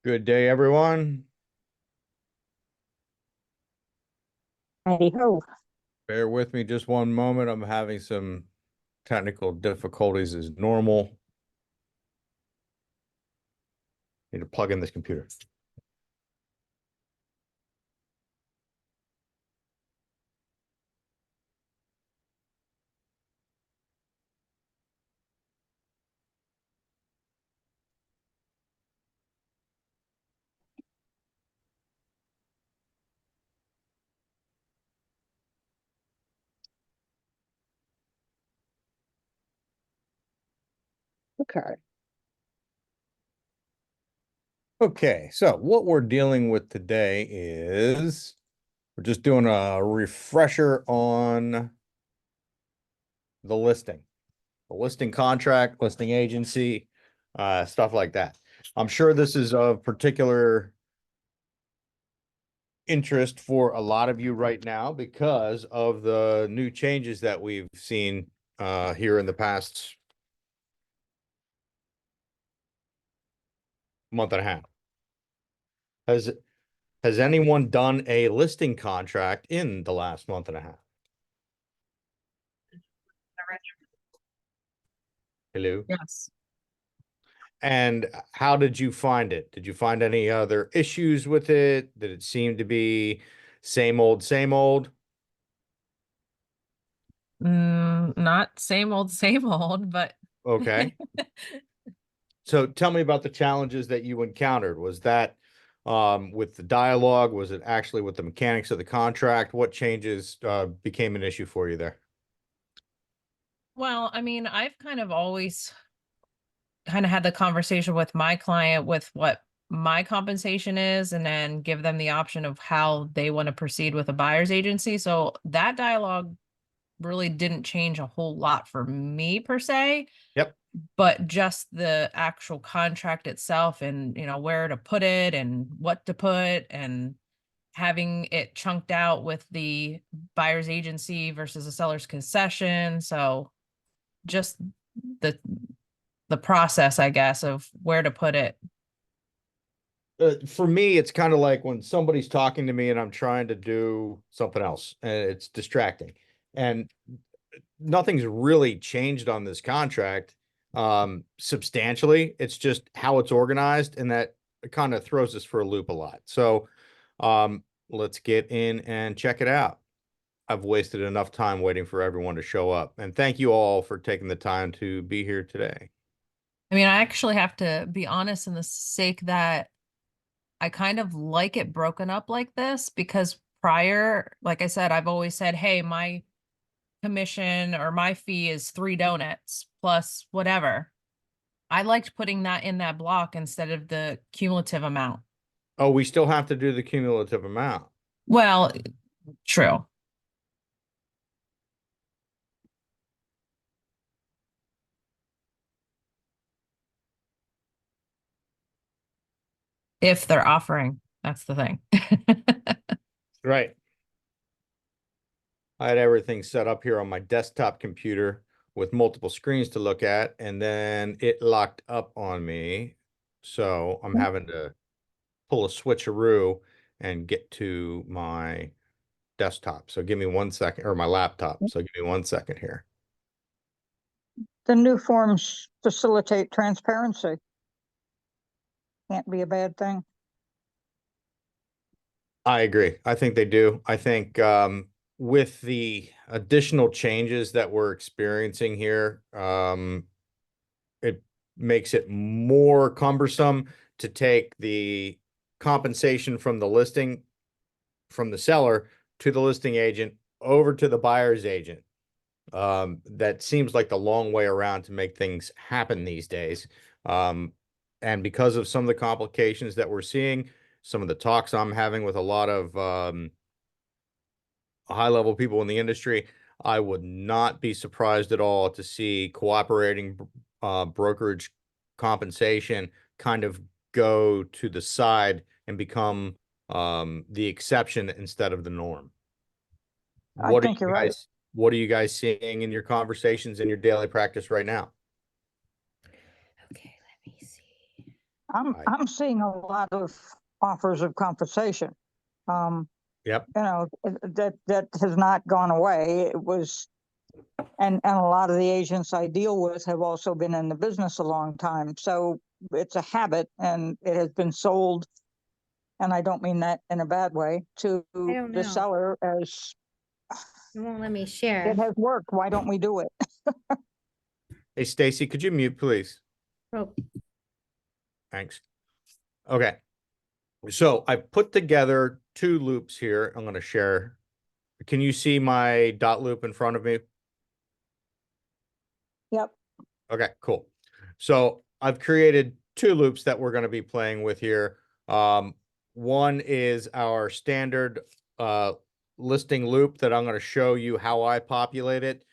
Good day, everyone. Righty ho. Bear with me just one moment. I'm having some technical difficulties as normal. Need to plug in this computer. Okay. Okay, so what we're dealing with today is we're just doing a refresher on the listing contract, listing agency, stuff like that. I'm sure this is of particular interest for a lot of you right now because of the new changes that we've seen here in the past month and a half. Has anyone done a listing contract in the last month and a half? Hello. Yes. And how did you find it? Did you find any other issues with it? Did it seem to be same old, same old? Not same old, but Okay. So tell me about the challenges that you encountered. Was that with the dialogue? Was it actually with the mechanics of the contract? What changes became an issue for you there? well, I mean, I've kind of always kind of had the conversation with my client with what my compensation is, and then give them the option of how they want to proceed with a buyer's agency. So that dialogue really didn't change a whole lot for me per se, Yep. but just the actual contract itself and, where to put it and what to put and having it chunked out with the buyer's agency versus a seller's concession. So just the the process, I guess, of where to put it. For me, it's kind of like when somebody's talking to me and I'm trying to do something else and it's distracting. And nothing's really changed on this contract substantially. It's just how it's organized, and that kind of throws us for a loop a lot. So let's get in and check it out. I've wasted enough time waiting for everyone to show up. And thank you all for taking the time to be here today. I mean, I actually have to be honest in the sake that I kind of like it broken up like this because prior, like I said, I've always said, hey, my commission or my fee is 3 donuts plus whatever. I liked putting that in that block instead of the cumulative amount. Oh, we still have to do the cumulative amount. Well, true. If they're offering, that's the thing. Right. I had everything set up here on my desktop computer with multiple screens to look at, and then it locked up on me. So I'm having to pull a switcheroo and get to my desktop. So give me 1 second, or my laptop. So give me 1 second here. The new forms facilitate transparency. Can't be a bad thing. I agree. I think they do. I think with the additional changes that we're experiencing here, it makes it more cumbersome to take the compensation from the listing from the seller to the listing agent over to the buyer's agent. That seems like the long way around to make things happen these days. And because of some of the complications that we're seeing, some of the talks I'm having with a lot of high level people in the industry, I would not be surprised at all to see cooperating brokerage compensation kind of go to the side and become the exception instead of the norm. I think you're right. What are you guys seeing in your conversations in your daily practice right now? Okay, let me see. I'm seeing a lot of offers of compensation. Yep. That has not gone away. It was, and a lot of the agents I deal with have also been in the business a long time. So it's a habit, and it has been sold, and I don't mean that in a bad way, to don't the know. seller as It won't let me share. it has worked. Why don't we do it? Hey, Stacy, could you mute, please? Oh, Thanks. Okay. So I put together two loops here. I'm going to share. Can you see my dot loop in front of me? Yep. Okay, cool. So I've created two loops that we're going to be playing with here. One is our standard listing loop that I'm going to show you how I populate it.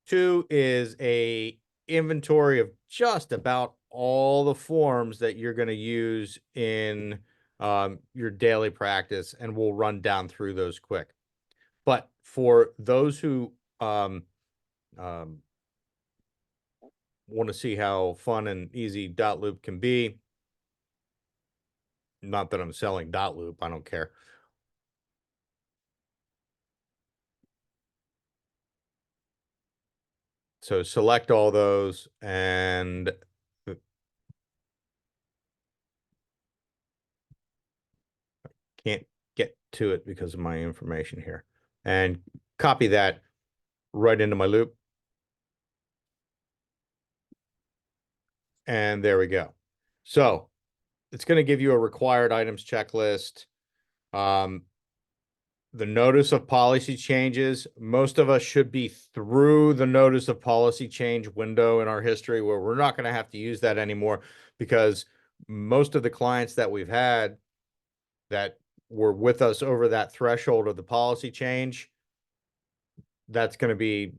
Two is a inventory of just about all the forms that you're going to use in your daily practice, and we'll run down through those quick. But for those who want to see how fun and easy dot loop can be, not that I'm selling dot loop, I don't care. So select all those and can't get to it because of my information here, and copy that right into my loop. And there we go. So it's going to give you a required items checklist. The notice of policy changes. Most of us should be through the notice of policy change window in our history where we're not going to have to use that anymore, because most of the clients that we've had that were with us over that threshold of the policy change, that's going to be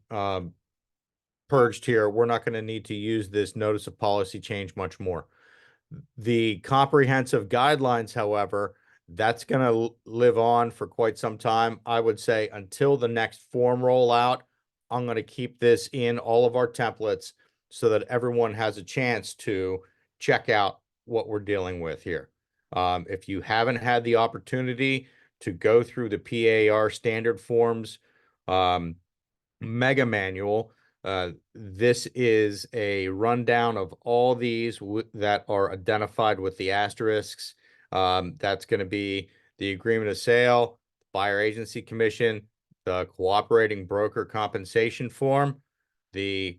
purged here. We're not going to need to use this notice of policy change much more. The comprehensive guidelines, however, that's going to live on for quite some time. I would say until the next form rollout, I'm going to keep this in all of our templates so that everyone has a chance to check out what we're dealing with here. If you haven't had the opportunity to go through the PAR standard forms mega manual, this is a rundown of all these that are identified with the asterisks. That's going to be the agreement of sale, buyer agency commission, the cooperating broker compensation form, the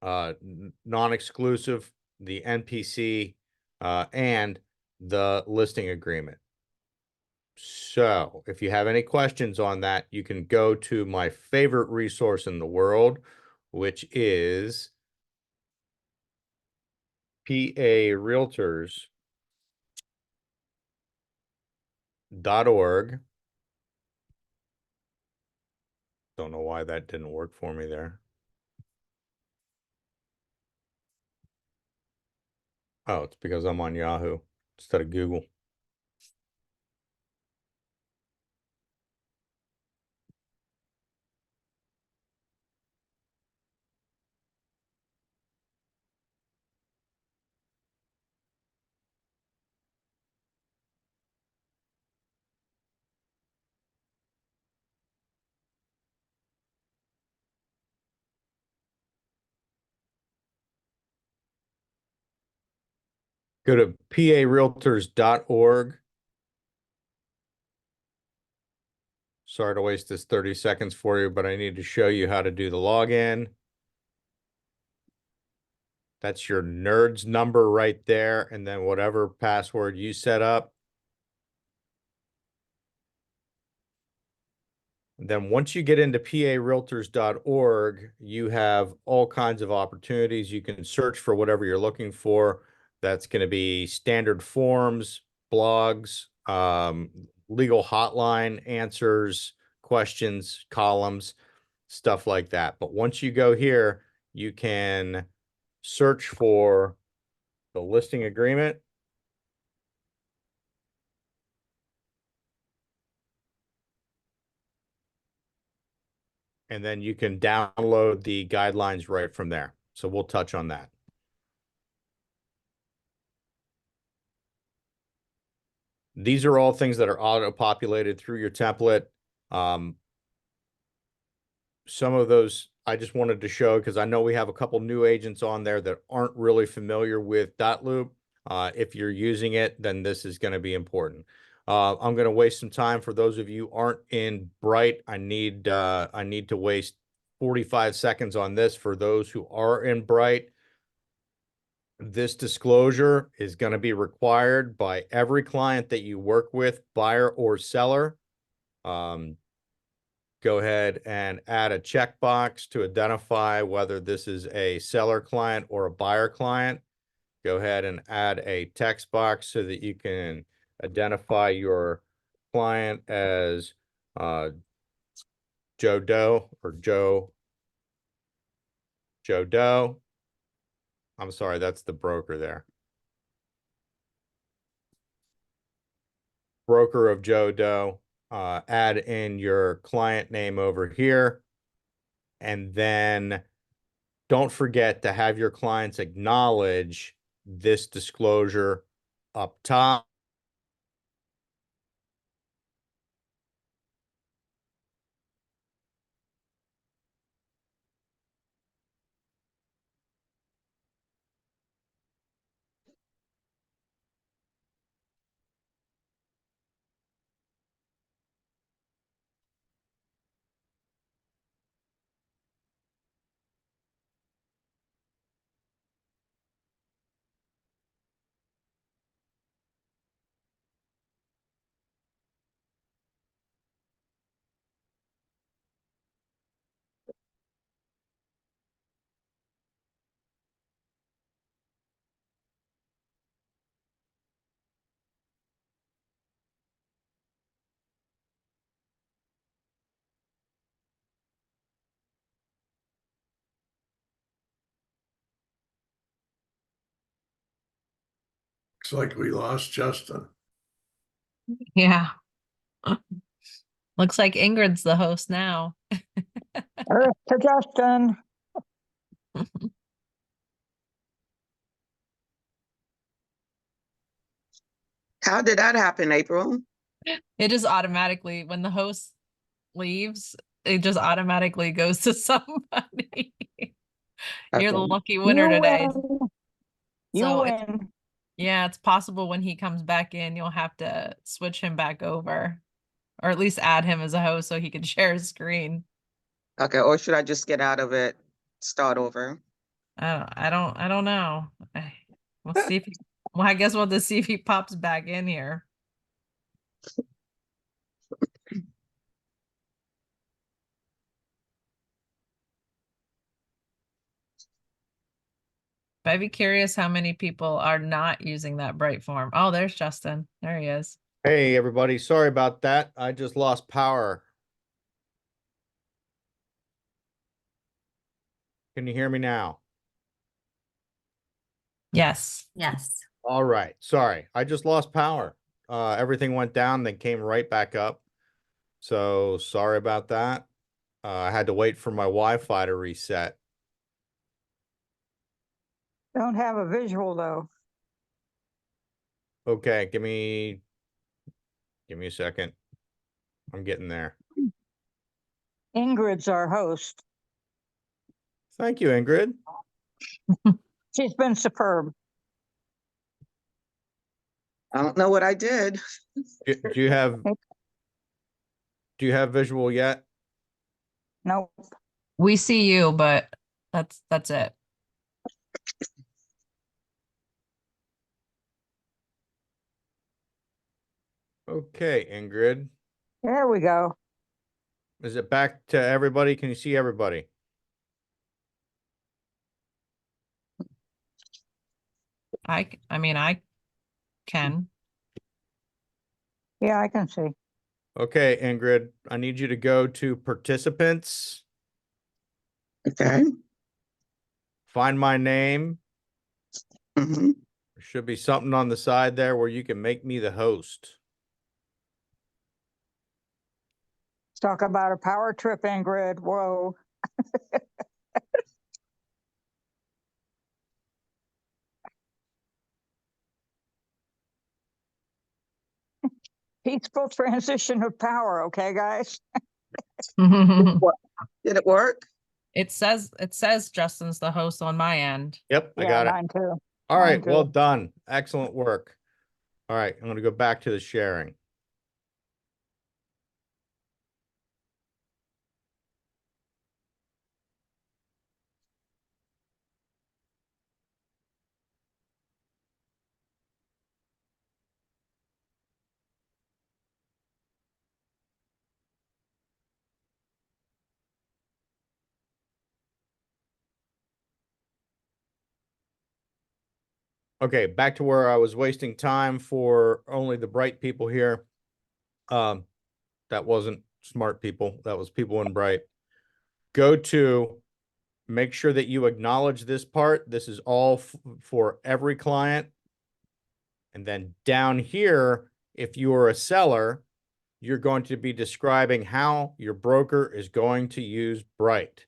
non-exclusive, the NPC, and the listing agreement. So if you have any questions on that, you can go to my favorite resource in the world, which is parealtors.org. Don't know why that didn't work for me there. Oh, it's because I'm on Yahoo instead of Google. Go to parealtors.org. Sorry to waste this 30 seconds for you, but I need to show you how to do the login. That's your NERDS number right there, and then whatever password you set up. And then once you get into parealtors.org, you have all kinds of opportunities. You can search for whatever you're looking for. That's going to be standard forms, blogs, legal hotline answers, questions, columns, stuff like that. But once you go here, you can search for the listing agreement. And then you can download the guidelines right from there. So we'll touch on that. These are all things that are auto-populated through your template. Some of those I just wanted to show because I know we have a couple new agents on there that aren't really familiar with dot loop. If you're using it, then this is going to be important. I'm going to waste some time for those of you who aren't in Bright. I need to waste 45 seconds on this for those who are in Bright. This disclosure is going to be required by every client that you work with, buyer or seller. Go ahead and add a checkbox to identify whether this is a seller client or a buyer client. Go ahead and add a text box so that you can identify your client as Joe Doe or Joe Doe. I'm sorry, that's the broker there. Broker of Joe Doe. Add in your client name over here. And then don't forget to have your clients acknowledge this disclosure up top. Looks like we lost Justin. Yeah. Looks like Ingrid's the host now. Earth to Justin. How did that happen, April? It just automatically, when the host leaves, it just automatically goes to somebody. You're the Okay. lucky winner today. You So it's, win. yeah, it's possible when he comes back in, you'll have to switch him back over, or at least add him as a host so he can share his screen. Okay, or should I just get out of it, start over? I don't know. We'll see if he, well, I guess we'll have to see if he pops back in here. But I'd be curious how many people are not using that Bright form. Oh, there's Justin. There he is. Hey, everybody. Sorry about that. I just lost power. Can you hear me now? Yes. Yes. All right. Sorry. I just lost power. Everything went down, then came right back up. So sorry about that. I had to wait for my Wi-Fi to reset. Don't have a visual though. Okay, give me a second. I'm getting there. Ingrid's our host. Thank you, Ingrid. She's been superb. I don't know what I did. Do you have visual yet? Nope. We see you, but that's it. Okay, Ingrid. There we go. Is it back to everybody? Can you see everybody? I mean, I can. Yeah, I can see. Okay, Ingrid, I need you to go to participants, Okay. find my name. hmm There should be something on the side there where you can make me the host. Let's talk about a power trip, Ingrid. Whoa. peaceful transition of power, okay, guys? Did it work? It says Justin's the host on my end. Yep, I Yeah, got it. mine too. All mine right, well too. done. Excellent work. All right, I'm going to go back to the sharing. Okay, back to where I was wasting time for only the bright people here. That wasn't smart people. That was people in bright. Go to, make sure that you acknowledge this part. This is all for every client. And then down here, if you are a seller, you're going to be describing how your broker is going to use Bright.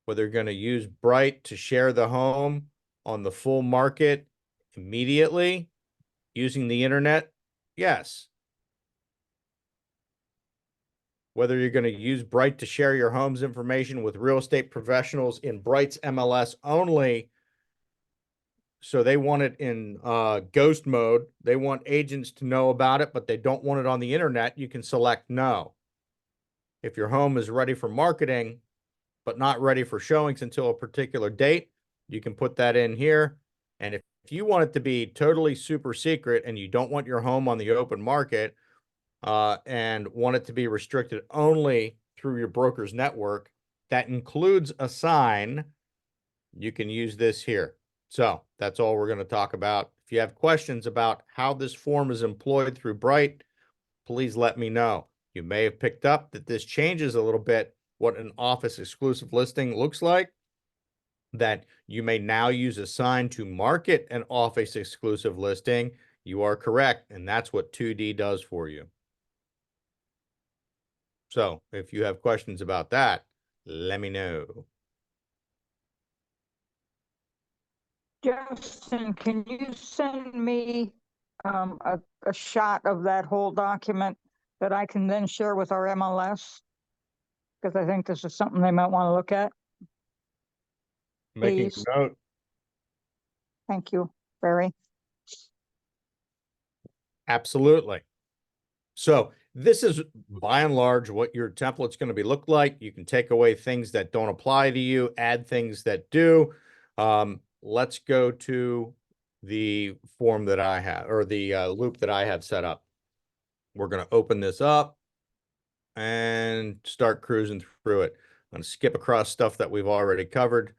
Whether you're going to use Bright to share the home on the full market immediately using the internet, yes. Whether you're going to use Bright to share your home's information with real estate professionals in Bright's MLS only, so they want it in ghost mode. They want agents to know about it, but they don't want it on the internet. You can select no. If your home is ready for marketing, but not ready for showings until a particular date, you can put that in here. And if you want it to be totally super secret and you don't want your home on the open market and want it to be restricted only through your broker's network, that includes a sign. You can use this here. So that's all we're going to talk about. If you have questions about how this form is employed through Bright, please let me know. You may have picked up that this changes a little bit what an office exclusive listing looks like, that you may now use a sign to market an office exclusive listing. You are correct, and that's what 2D does for you. So if you have questions about that, let me know. Justin, can you send me a shot of that whole document that I can then share with our MLS? Because I think this is something they might want to look at. Making Please. a note. Thank you, Barry. Absolutely. So this is by and large what your template's going to be look like. You can take away things that don't apply to you, add things that do. Let's go to the form that I have, or the loop that I have set up. We're going to open this up and start cruising through it. I'm going to skip across stuff that we've already covered,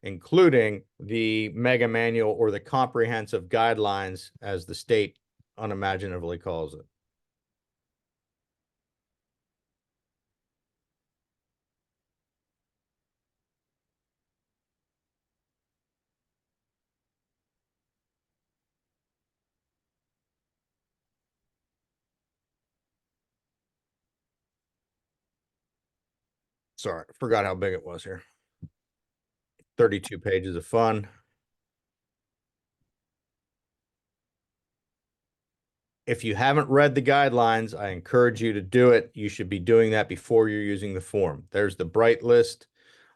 including the mega manual or the comprehensive guidelines, as the state unimaginatively calls it. Sorry, forgot how big it was here. 32 pages of fun. If you haven't read the guidelines, I encourage you to do it. You should be doing that before you're using the form. There's the Bright list.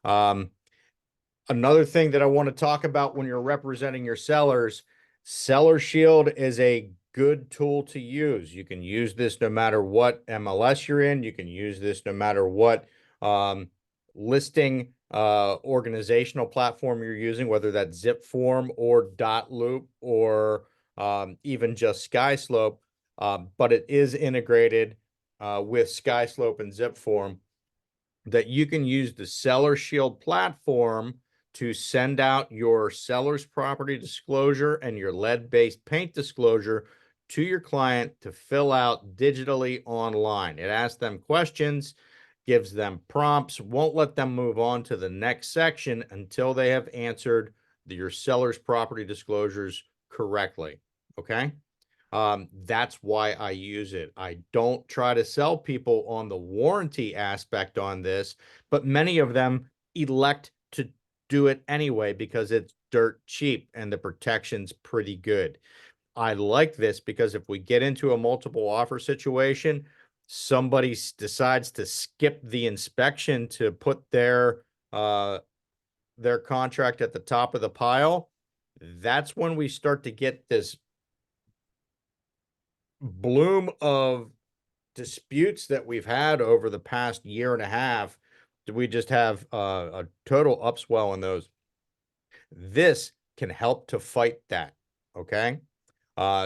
Another thing that I want to talk about when you're representing your sellers, Seller Shield is a good tool to use. You can use this no matter what MLS you're in. You can use this no matter what listing organizational platform you're using, whether that's Zip Form or Dot Loop or even just SkySlope. But it is integrated with SkySlope and Zip Form, that you can use the Seller Shield platform to send out your seller's property disclosure and your lead-based paint disclosure to your client to fill out digitally online. It asks them questions, gives them prompts, won't let them move on to the next section until they have answered your seller's property disclosures correctly. Okay? That's why I use it. I don't try to sell people on the warranty aspect on this, but many of them elect to do it anyway because it's dirt cheap and the protection's pretty good. I like this because if we get into a multiple offer situation, somebody decides to skip the inspection to put their contract at the top of the pile. That's when we start to get this bloom of disputes that we've had over the past year and a half. We just have a total upswell in those. This can help to fight that. Okay.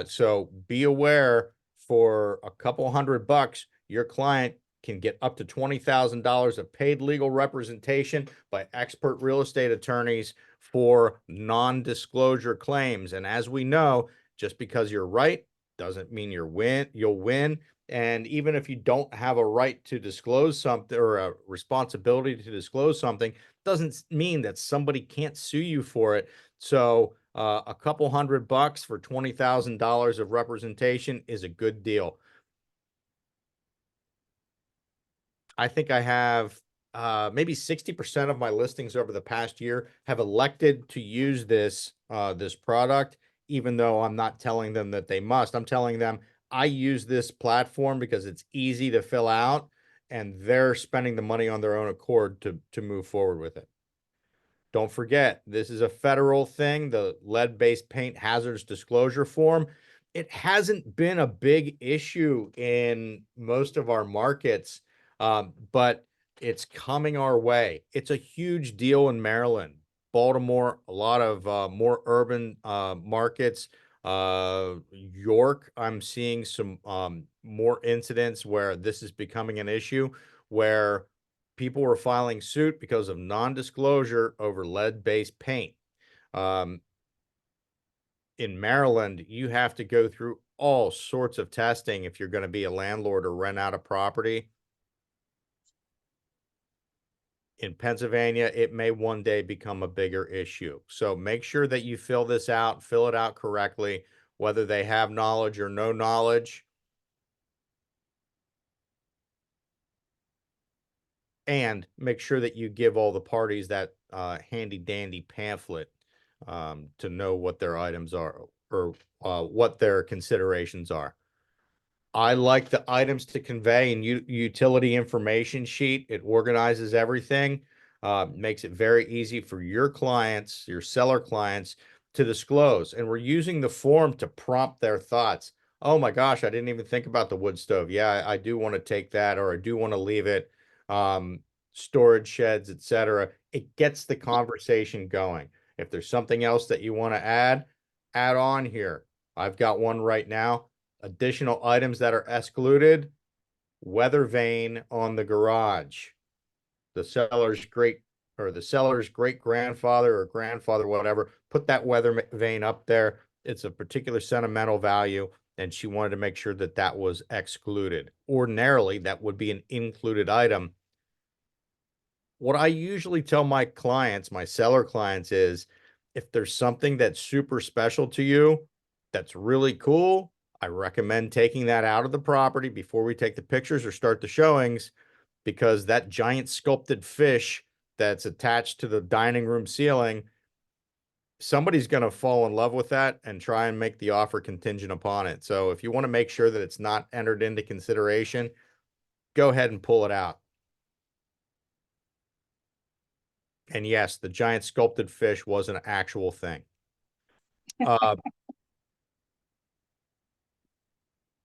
So be aware, for a couple $100, your client can get up to $20,000 of paid legal representation by expert real estate attorneys for non-disclosure claims. And as we know, just because you're right doesn't mean you'll win. And even if you don't have a right to disclose something or a responsibility to disclose something, doesn't mean that somebody can't sue you for it. So a couple $100 for $20,000 of representation is a good deal. I think I have maybe 60% of my listings over the past year have elected to use this product, even though I'm not telling them that they must. I'm telling them I use this platform because it's easy to fill out, and they're spending the money on their own accord to move forward with it. Don't forget, this is a federal thing, the lead-based paint hazards disclosure form. It hasn't been a big issue in most of our markets, but it's coming our way. It's a huge deal in Maryland, Baltimore, a lot of more urban markets. York, I'm seeing some more incidents where this is becoming an issue, where people were filing suit because of non-disclosure over lead-based paint. In Maryland, you have to go through all sorts of testing if you're going to be a landlord or rent out a property. In Pennsylvania, it may one day become a bigger issue. So make sure that you fill this out, fill it out correctly, whether they have knowledge or no knowledge. And make sure that you give all the parties that handy dandy pamphlet to know what their items are, or what their considerations are. I like the items to convey and utility information sheet. It organizes everything, makes it very easy for your clients, your seller clients, to disclose. And we're using the form to prompt their thoughts. Oh my gosh, I didn't even think about the wood stove. Yeah, I do want to take that, or I do want to leave it. Storage sheds, etc. It gets the conversation going. If there's something else that you want to add on here. I've got one right now. Additional items that are excluded: weather vane on the garage. The seller's great grandfather or grandfather, whatever, put that weather vane up there. It's a particular sentimental value, and she wanted to make sure that that was excluded. Ordinarily, that would be an included item. What I usually tell my clients, my seller clients, is if there's something that's super special to you, that's really cool, I recommend taking that out of the property before we take the pictures or start the showings, because that giant sculpted fish that's attached to the dining room ceiling, somebody's going to fall in love with that and try and make the offer contingent upon it. So if you want to make sure that it's not entered into consideration, go ahead and pull it out. And yes, the giant sculpted fish was an actual thing.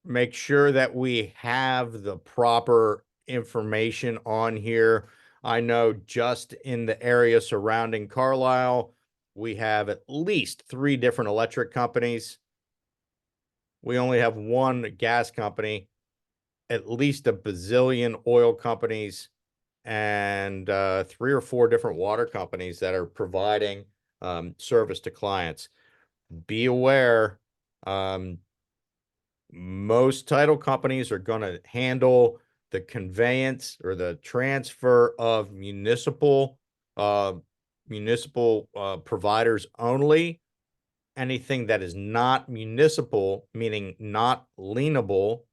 Make sure that we have the proper information on here. I know just in the area surrounding Carlisle, we have at least 3 different electric companies. We only have one gas company, at least a bazillion oil companies, and 3 or 4 different water companies that are providing service to clients. Be aware, most title companies are going to handle the conveyance or the transfer of municipal providers only. Anything that is not municipal, meaning not lienable,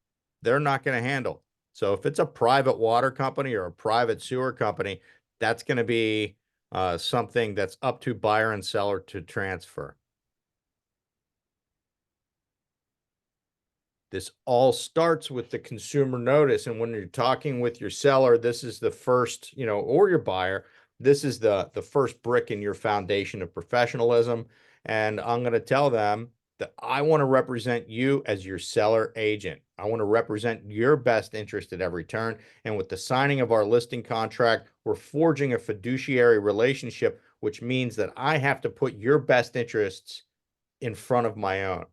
they're not going to handle. So if it's a private water company or a private sewer company, that's going to be something that's up to buyer and seller to transfer. This all starts with the consumer notice. And when you're talking with your seller, this is the first, or your buyer, this is the first brick in your foundation of professionalism. And I'm going to tell them that I want to represent you as your seller agent. I want to represent your best interest at every turn. And with the signing of our listing contract, we're forging a fiduciary relationship, which means that I have to put your best interests in front of my own.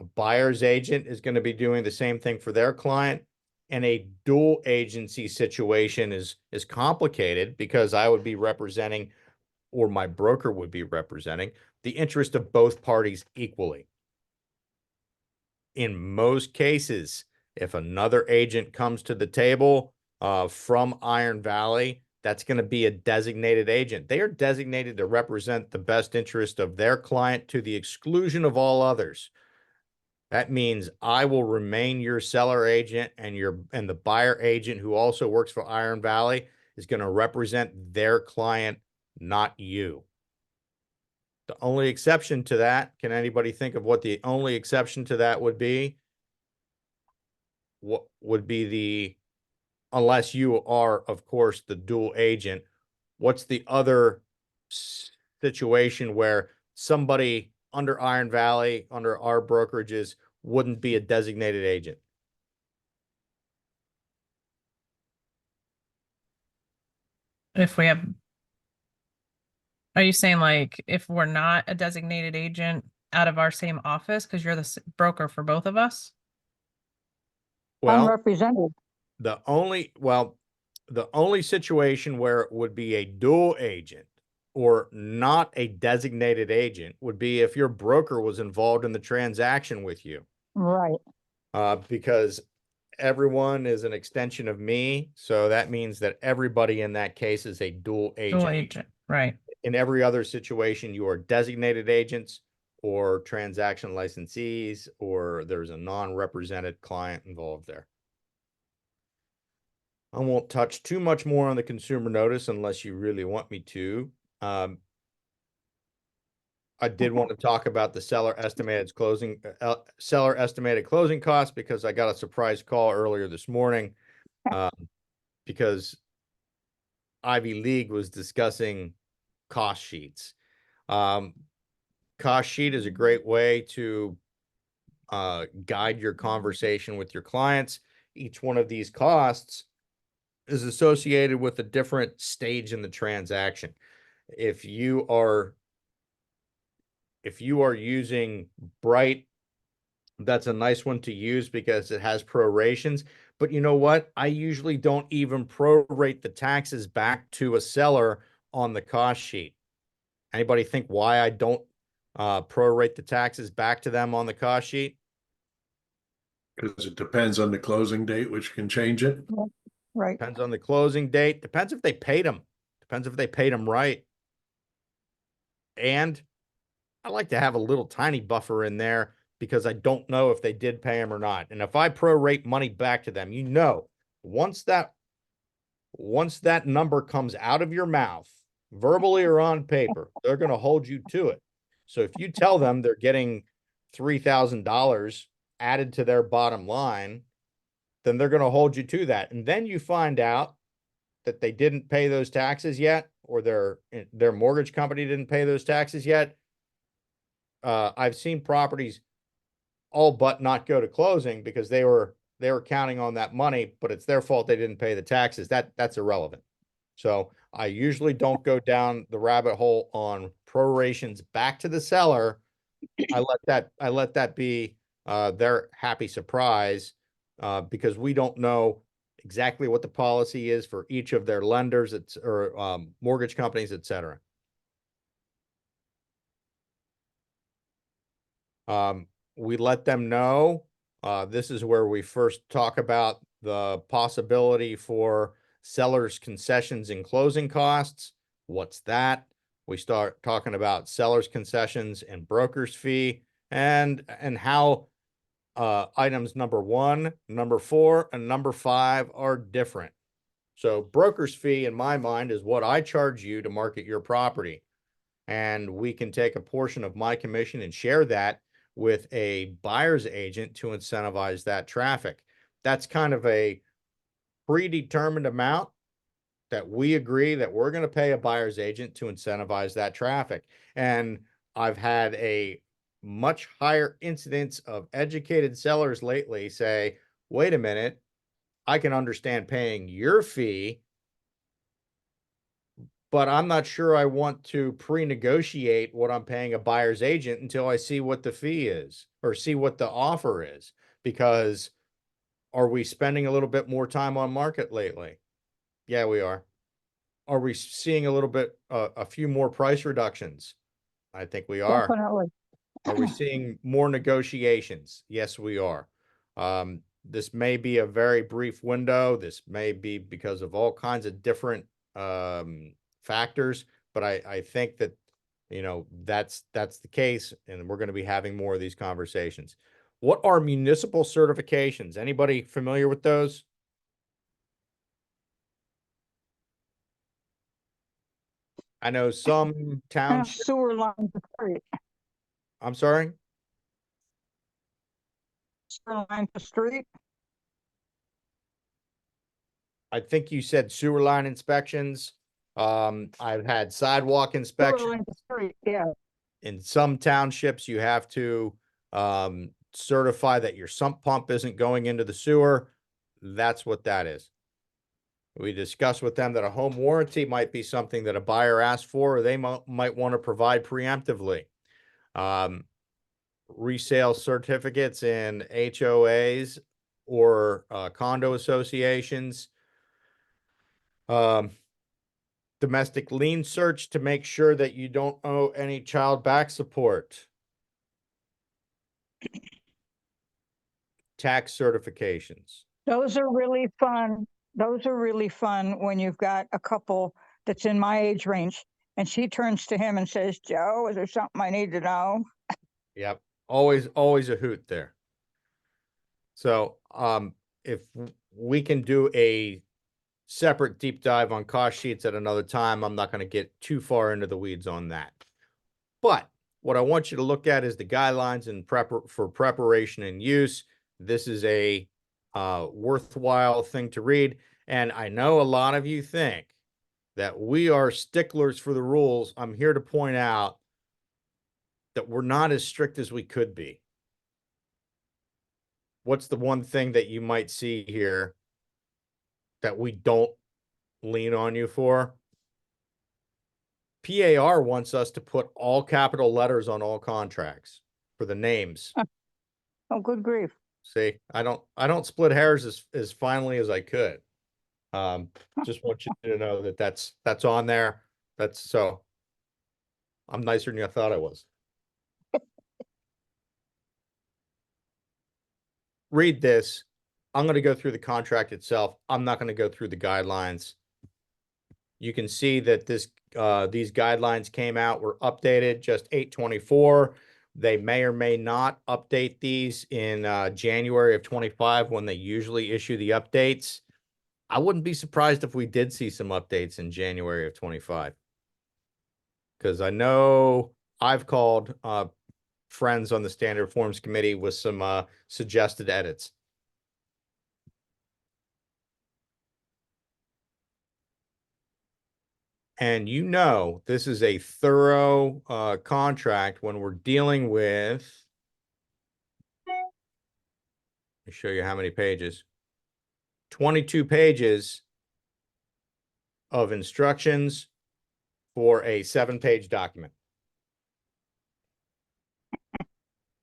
A buyer's agent is going to be doing the same thing for their client. And a dual agency situation is complicated because I would be representing, or my broker would be representing, the interest of both parties equally. In most cases, if another agent comes to the table from Iron Valley, that's going to be a designated agent. They are designated to represent the best interest of their client to the exclusion of all others. That means I will remain your seller agent, and the buyer agent who also works for Iron Valley is going to represent their client, not you. The only exception to that, can anybody think of what the only exception to that would be? What would be unless you are, of course, the dual agent, what's the other situation where somebody under Iron Valley, under our brokerages, wouldn't be a designated agent? If we have, are you saying like if we're not a designated agent out of our same office, because you're the broker for both of us? Well, Unrepresented. the only situation where it would be a dual agent or not a designated agent would be if your broker was involved in the transaction with you. Right. Because everyone is an extension of me. So that means that everybody in that case is a dual agent. Dual agent, right. In every other situation, you are designated agents or transaction licensees, or there's a non-represented client involved there. I won't touch too much more on the consumer notice unless you really want me to. I did want to talk about the seller estimated closing costs because I got a surprise call earlier this morning because Ivy League was discussing cost sheets. Cost sheet is a great way to guide your conversation with your clients. Each one of these costs is associated with a different stage in the transaction. If you are using Bright, that's a nice one to use because it has prorations. But you know what? I usually don't even prorate the taxes back to a seller on the cost sheet. Anybody think why I don't prorate the taxes back to them on the cost sheet? Because it depends on the closing date, which can change it. Right. Depends on the closing date. Depends if they paid them. Depends if they paid them right. And I like to have a little tiny buffer in there because I don't know if they did pay them or not. And if I prorate money back to them, once that number comes out of your mouth, verbally or on paper, they're going to hold you to it. So if you tell them they're getting $3,000 added to their bottom line, then they're going to hold you to that. And then you find out that they didn't pay those taxes yet, or their mortgage company didn't pay those taxes yet. I've seen properties all but not go to closing because they were counting on that money, but it's their fault they didn't pay the taxes. That's irrelevant. So I usually don't go down the rabbit hole on prorations back to the seller. I let that be their happy surprise because we don't know exactly what the policy is for each of their lenders or mortgage companies, et cetera. We let them know. This is where we first talk about the possibility for sellers' concessions and closing costs. What's that? We start talking about sellers' concessions and broker's fee and how items number 1, number 4, and number 5 are different. So broker's fee, in my mind, is what I charge you to market your property. And we can take a portion of my commission and share that with a buyer's agent to incentivize that traffic. That's kind of a predetermined amount that we agree that we're going to pay a buyer's agent to incentivize that traffic. And I've had a much higher incidence of educated sellers lately say, wait a minute, I can understand paying your fee, but I'm not sure I want to pre-negotiate what I'm paying a buyer's agent until I see what the fee is or see what the offer is. Because are we spending a little bit more time on market lately? Yeah, we are. Are we seeing a little bit, a few more price reductions? I think we are. Definitely. Are we seeing more negotiations? Yes, we are. This may be a very brief window. This may be because of all kinds of different factors, but I think that, you know, that's the case, and we're going to be having more of these conversations. What are municipal certifications? Anybody familiar with those? I know some And a townships. sewer line to street, I'm sorry. sewer line to street. I think you said sewer line inspections. I've had sidewalk Sewer inspection. line to street, yeah. In some townships, you have to certify that your sump pump isn't going into the sewer. That's what that is. We discussed with them that a home warranty might be something that a buyer asks for, or they might want to provide preemptively. Resale certificates in HOAs or condo associations. Domestic lien search to make sure that you don't owe any child back support. Tax certifications. Those are really fun. Those are really fun when you've got a couple that's in my age range and she turns to him and says, Joe, is there something I need to know? Yep. Always a hoot there. So, if we can do a separate deep dive on cost sheets at another time, I'm not going to get too far into the weeds on that. But what I want you to look at is the guidelines and for preparation and use. This is a worthwhile thing to read. And I know a lot of you think that we are sticklers for the rules. I'm here to point out that we're not as strict as we could be. What's the one thing that you might see here that we don't lean on you for? PAR wants us to put all capital letters on all contracts for the names. Oh, good grief. See, I don't split hairs as finely as I could. Just want you to know that that's on there. That's so I'm nicer than I thought I was. Read this. I'm going to go through the contract itself. I'm not going to go through the guidelines. You can see that these guidelines came out, were updated just 8/24. They may or may not update these in January of 25 when they usually issue the updates. I wouldn't be surprised if we did see some updates in January of 25. Because I know I've called friends on the Standard Forms Committee with some suggested edits. And you know, this is a thorough contract when we're dealing with, let me show you how many pages. 22 pages of instructions for a 7-page document.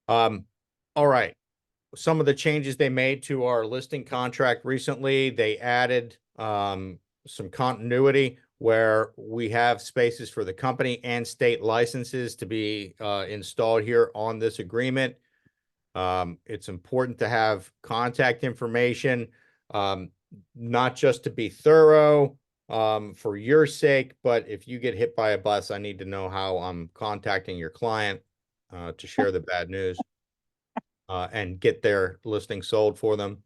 All right. Some of the changes they made to our listing contract recently, they added some continuity where we have spaces for the company and state licenses to be installed here on this agreement. It's important to have contact information, not just to be thorough for your sake, but if you get hit by a bus, I need to know how I'm contacting your client to share the bad news and get their listing sold for them.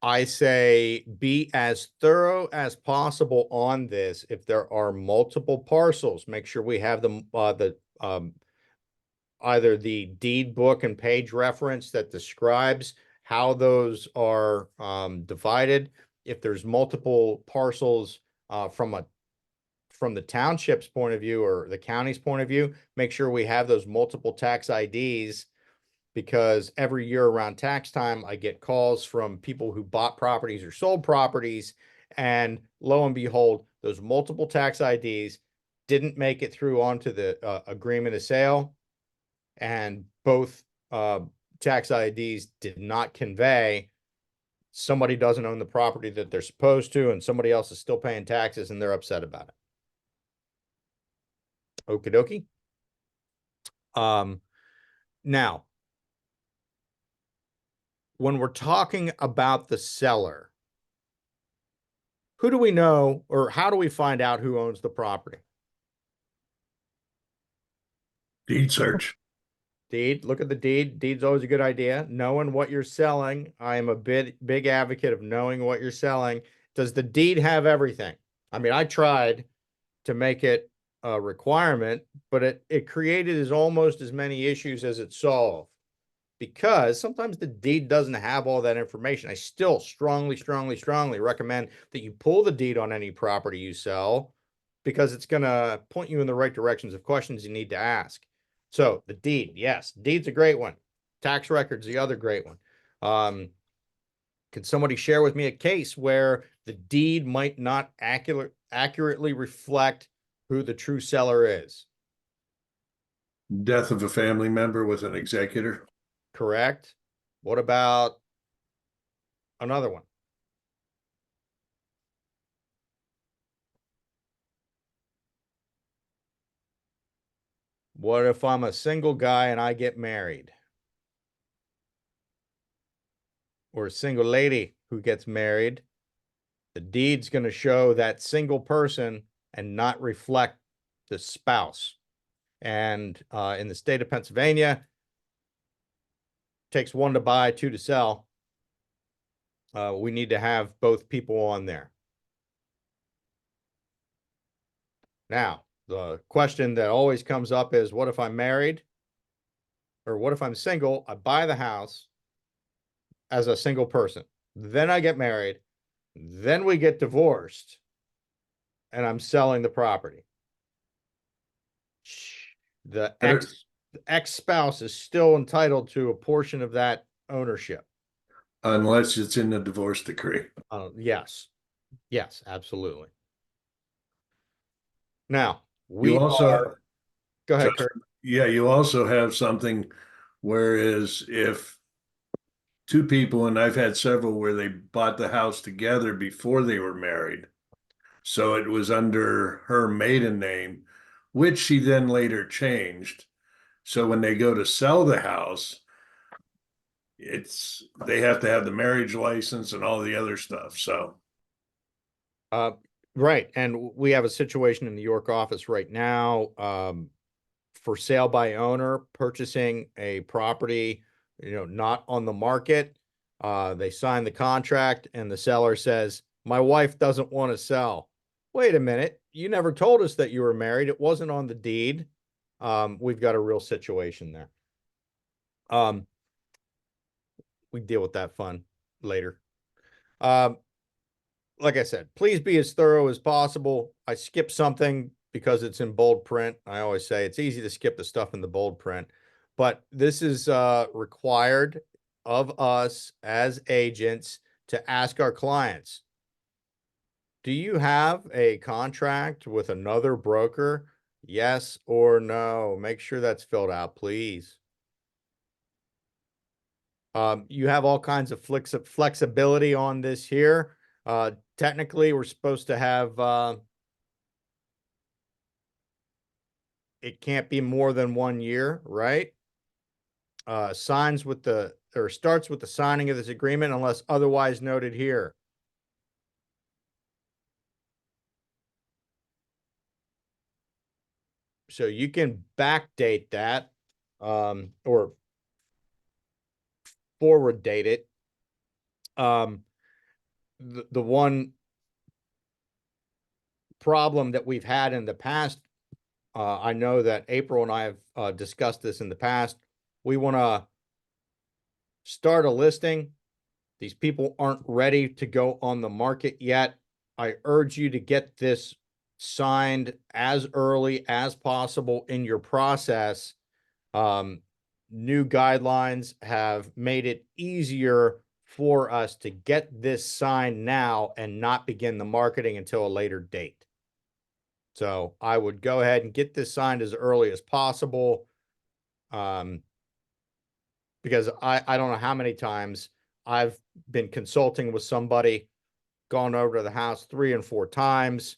I say be as thorough as possible on this. If there are multiple parcels, make sure we have the either the deed book and page reference that describes how those are divided. If there's multiple parcels from the township's point of view or the county's point of view, make sure we have those multiple tax IDs, because every year around tax time, I get calls from people who bought properties or sold properties, and lo and behold, those multiple tax IDs didn't make it through onto the agreement of sale, and both tax IDs did not convey. Somebody doesn't own the property that they're supposed to, and somebody else is still paying taxes, and they're upset about it. Okie dokie. Now, when we're talking about the seller, who do we know, or how do we find out who owns the property? Deed search. Deed, look at the deed. Deed's always a good idea. Knowing what you're selling. I am a big advocate of knowing what you're selling. Does the deed have everything? I mean, I tried to make it a requirement, but it created almost as many issues as it solved, because sometimes the deed doesn't have all that information. I still strongly recommend that you pull the deed on any property you sell, because it's going to point you in the right directions of questions you need to ask. So the deed, yes, deed's a great one. Tax records, the other great one. Could somebody share with me a case where the deed might not accurately reflect who the true seller is? Death of a family member with an executor. Correct. What about another one? What if I'm a single guy and I get married? Or a single lady who gets married? The deed's going to show that single person and not reflect the spouse. And in the state of Pennsylvania, takes one to buy, two to sell. We need to have both people on there. Now, the question that always comes up is, what if I'm married? Or what if I'm single? I buy the house as a single person. Then I get married. Then we get divorced. And I'm selling the property. The ex-spouse is still entitled to a portion of that ownership. Unless it's in the divorce decree. Yes. Yes, absolutely. Now, You also, go ahead, just- Kurt. yeah, you also have something, whereas if two people, and I've had several where they bought the house together before they were married. So it was under her maiden name, which she then later changed. So when they go to sell the house, they have to have the marriage license and all the other stuff. So Right. And we have a situation in the York office right now, for sale by owner, purchasing a property, not on the market. They sign the contract and the seller says, my wife doesn't want to sell. Wait a minute. You never told us that you were married. It wasn't on the deed. We've got a real situation there. We deal with that fun later. Like I said, please be as thorough as possible. I skipped something because it's in bold print. I always say it's easy to skip the stuff in the bold print, but this is required of us as agents to ask our clients, do you have a contract with another broker? Yes or no? Make sure that's filled out, please. You have all kinds of flexibility on this here. Technically, we're supposed to have, it can't be more than 1 year, right? Starts with the signing of this agreement unless otherwise noted here. So you can backdate that, or forward date it. The one problem that we've had in the past I know that April and I have discussed this in the past. We want to start a listing. These people aren't ready to go on the market yet. I urge you to get this signed as early as possible in your process. New guidelines have made it easier for us to get this signed now and not begin the marketing until a later date. So I would go ahead and get this signed as early as possible. Because I don't know how many times I've been consulting with somebody, gone over to the house 3 and 4 times.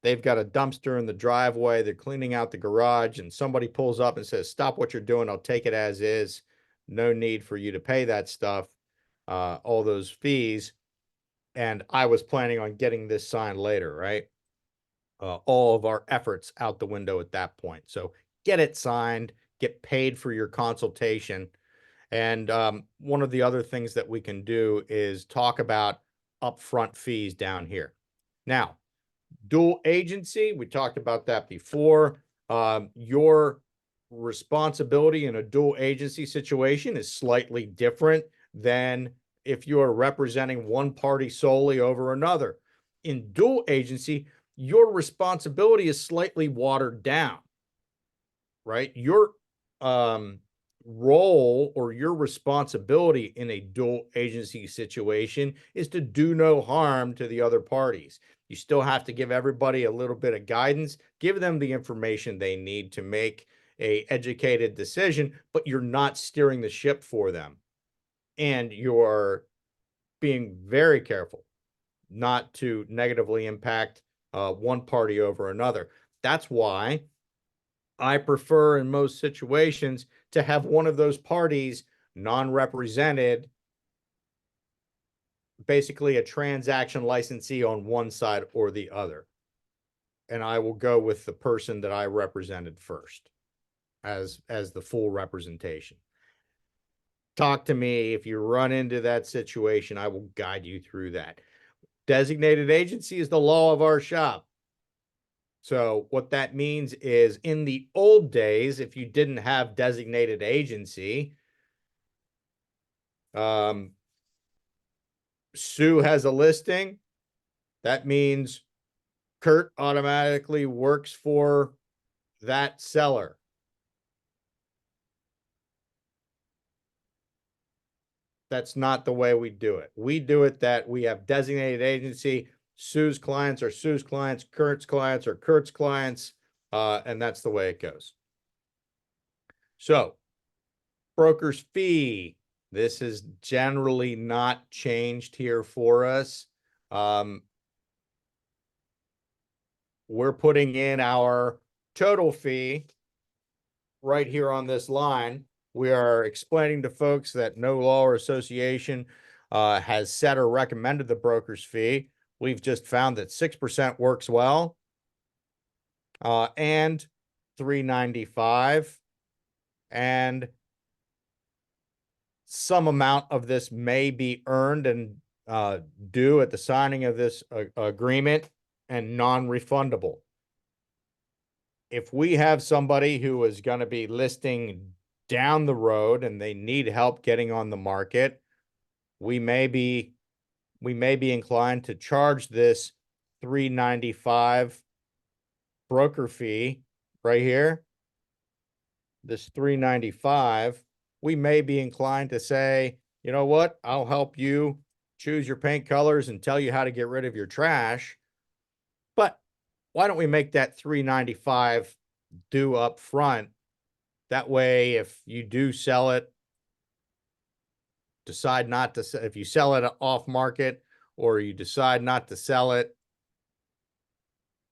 They've got a dumpster in the driveway. They're cleaning out the garage, and somebody pulls up and says, "Stop what you're doing. I'll take it as is. No need for you to pay that stuff, all those fees." And I was planning on getting this signed later, right? All of our efforts out the window at that point. So get it signed, get paid for your consultation. And one of the other things that we can do is talk about upfront fees down here. Now, dual agency, we talked about that before. Your responsibility in a dual agency situation is slightly different than if you are representing one party solely over another. In dual agency, your responsibility is slightly watered down, right? Your role or your responsibility in a dual agency situation is to do no harm to the other parties. You still have to give everybody a little bit of guidance, give them the information they need to make a educated decision, but you're not steering the ship for them. And you're being very careful not to negatively impact one party over another. That's why I prefer in most situations to have one of those parties non-represented, basically a transaction licensee on one side or the other. And I will go with the person that I represented first as the full representation. Talk to me if you run into that situation. I will guide you through that. Designated agency is the law of our shop. So what that means is in the old days, if you didn't have designated agency, Sue has a listing. That means Kurt automatically works for that seller. That's not the way we do it. We do it that we have designated agency. Sue's clients are Sue's clients, Kurt's clients are Kurt's clients, and that's the way it goes. So, broker's fee. This has generally not changed here for us. We're putting in our total fee right here on this line. We are explaining to folks that no law or association has set or recommended the broker's fee. We've just found that 6% works well, and $3.95, and some amount of this may be earned and due at the signing of this agreement and non-refundable. If we have somebody who is going to be listing down the road and they need help getting on the market, we may be inclined to charge this $3.95 broker fee right here. This $3.95, we may be inclined to say, you know what, I'll help you choose your paint colors and tell you how to get rid of your trash. But why don't we make that $3.95 due up front? That way, if you do sell it, decide not to, if you sell it off market or you decide not to sell it,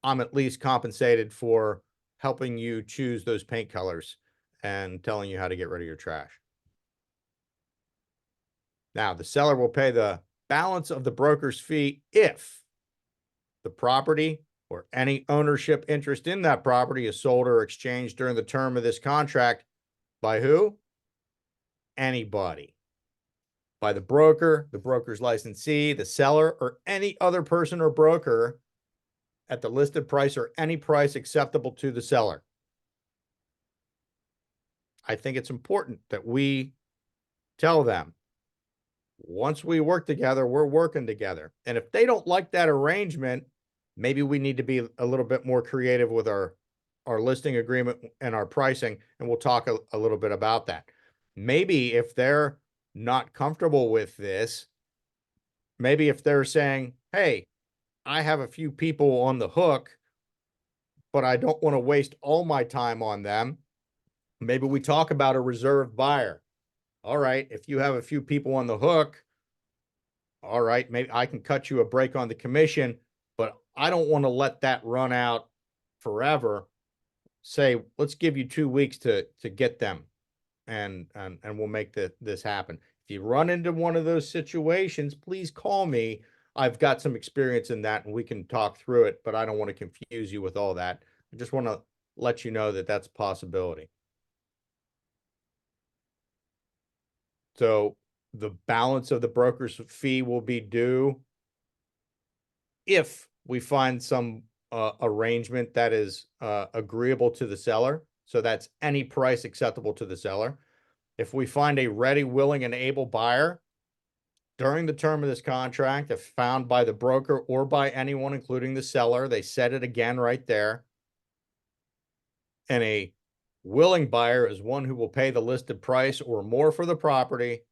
I'm at least compensated for helping you choose those paint colors and telling you how to get rid of your trash. Now, the seller will pay the balance of the broker's fee if the property or any ownership interest in that property is sold or exchanged during the term of this contract by who? Anybody. By the broker, the broker's licensee, the seller, or any other person or broker at the listed price or any price acceptable to the seller. I think it's important that we tell them, once we work together, we're working together. And if they don't like that arrangement, maybe we need to be a little bit more creative with our listing agreement and our pricing, and we'll talk a little bit about that. Maybe if they're not comfortable with this, maybe if they're saying, hey, I have a few people on the hook, but I don't want to waste all my time on them, maybe we talk about a reserve buyer. All right, if you have a few people on the hook, all right, maybe I can cut you a break on the commission, but I don't want to let that run out forever. Say, let's give you 2 weeks to get them, and we'll make this happen. If you run into one of those situations, please call me. I've got some experience in that, and we can talk through it, but I don't want to confuse you with all that. I just want to let you know that that's a possibility. So the balance of the broker's fee will be due if we find some arrangement that is agreeable to the seller. So that's any price acceptable to the seller. If we find a ready, willing, and able buyer during the term of this contract, if found by the broker or by anyone, including the seller, they said it again right there. And a willing buyer is one who will pay the listed price or more for the property,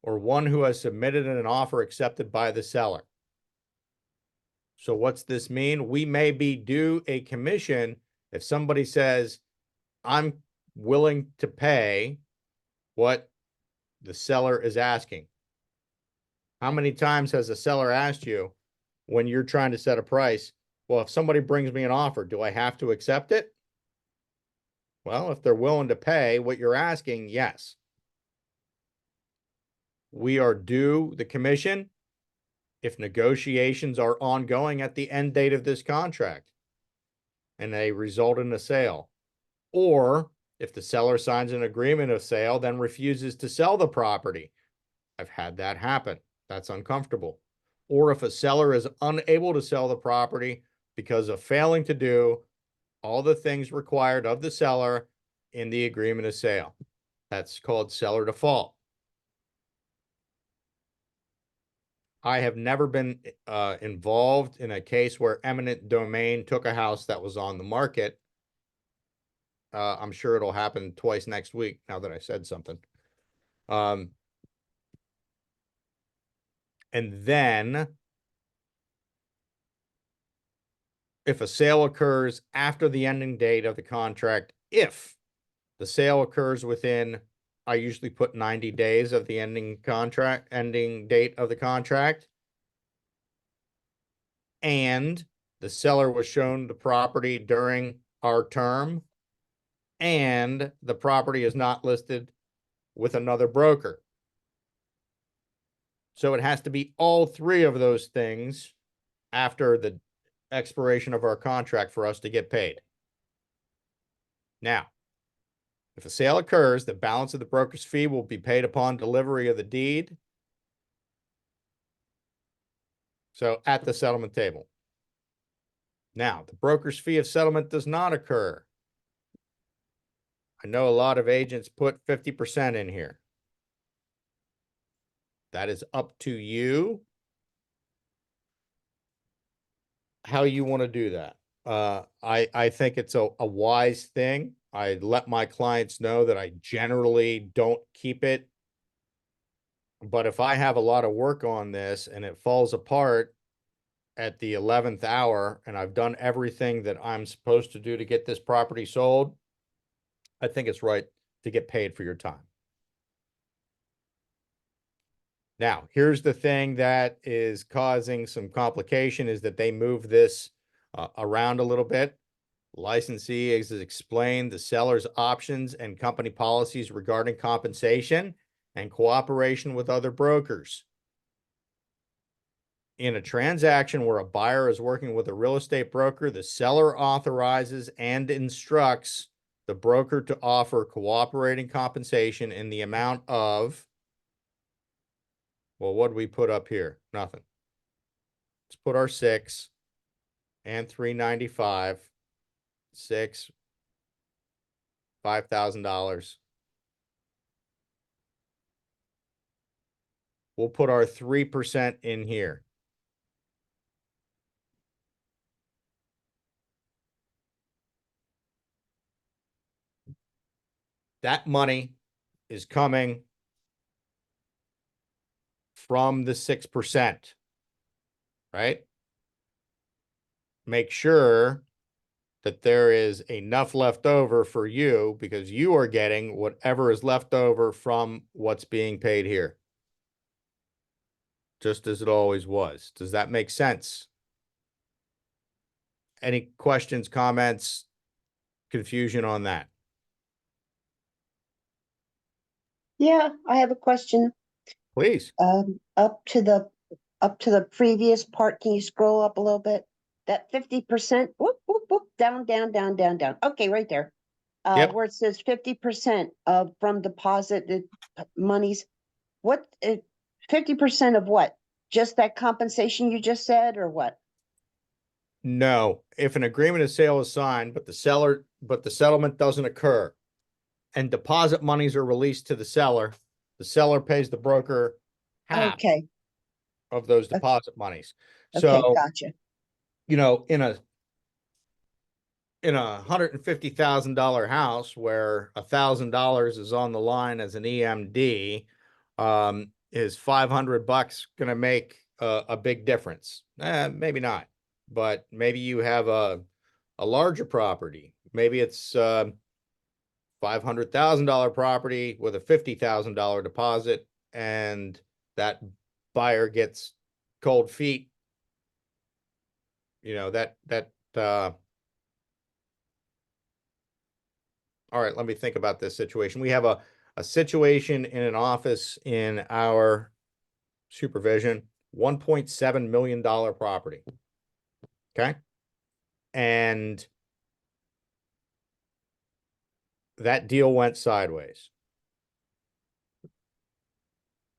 or one who has submitted an offer accepted by the seller. So what's this mean? We may be due a commission if somebody says, I'm willing to pay what the seller is asking. How many times has the seller asked you when you're trying to set a price, well, if somebody brings me an offer, do I have to accept it? Well, if they're willing to pay what you're asking, yes. We are due the commission if negotiations are ongoing at the end date of this contract and they result in a sale, or if the seller signs an agreement of sale, then refuses to sell the property. I've had that happen. That's uncomfortable. Or if a seller is unable to sell the property because of failing to do all the things required of the seller in the agreement of sale. That's called seller default. I have never been involved in a case where eminent domain took a house that was on the market. I'm sure it'll happen twice next week now that I said something. And then if a sale occurs after the ending date of the contract, if the sale occurs within, I usually put 90 days of the ending date of the contract, and the seller was shown the property during our term, and the property is not listed with another broker. So it has to be all three of those things after the expiration of our contract for us to get paid. Now, if a sale occurs, the balance of the broker's fee will be paid upon delivery of the deed. So at the settlement table. Now, the broker's fee of settlement does not occur. I know a lot of agents put 50% in here. That is up to you how you want to do that. I think it's a wise thing. I let my clients know that I generally don't keep it. But if I have a lot of work on this and it falls apart at the 11th hour and I've done everything that I'm supposed to do to get this property sold, I think it's right to get paid for your time. Now, here's the thing that is causing some complication is that they move this around a little bit. Licensee has explained the seller's options and company policies regarding compensation and cooperation with other brokers. In a transaction where a buyer is working with a real estate broker, the seller authorizes and instructs the broker to offer cooperating compensation in the amount of, well, what do we put up here? Nothing. Let's put our 6 and 395, 6, $5,000. We'll put our 3% in here. That money is coming from the 6%, right? Make sure that there is enough left over for you because you are getting whatever is left over from what's being paid here. Just as it always was. Does that make sense? Any questions, comments, confusion on that? Yeah, I have a question. Please. Up to the previous part, can you scroll up a little bit? That 50%, whoop, whoop, whoop, down, down, down, down, down. Okay, right there. Yep. Where it says 50% of from deposited monies. What, 50% of what? Just that compensation you just said, or what? No, if an agreement of sale is signed, but the settlement doesn't occur and deposit monies are released to the seller pays the broker half Okay, of those deposit monies. okay, So, gotcha. you know, in a $150,000 house where $1,000 is on the line as an EMD, is $500 going to make a big difference? Maybe not, but maybe you have a larger property. Maybe it's $500,000 property with a $50,000 deposit, and that buyer gets cold feet. You know, all right, let me think about this situation. We have a situation in an office in our supervision, $1.7 million property. Okay. And that deal went sideways.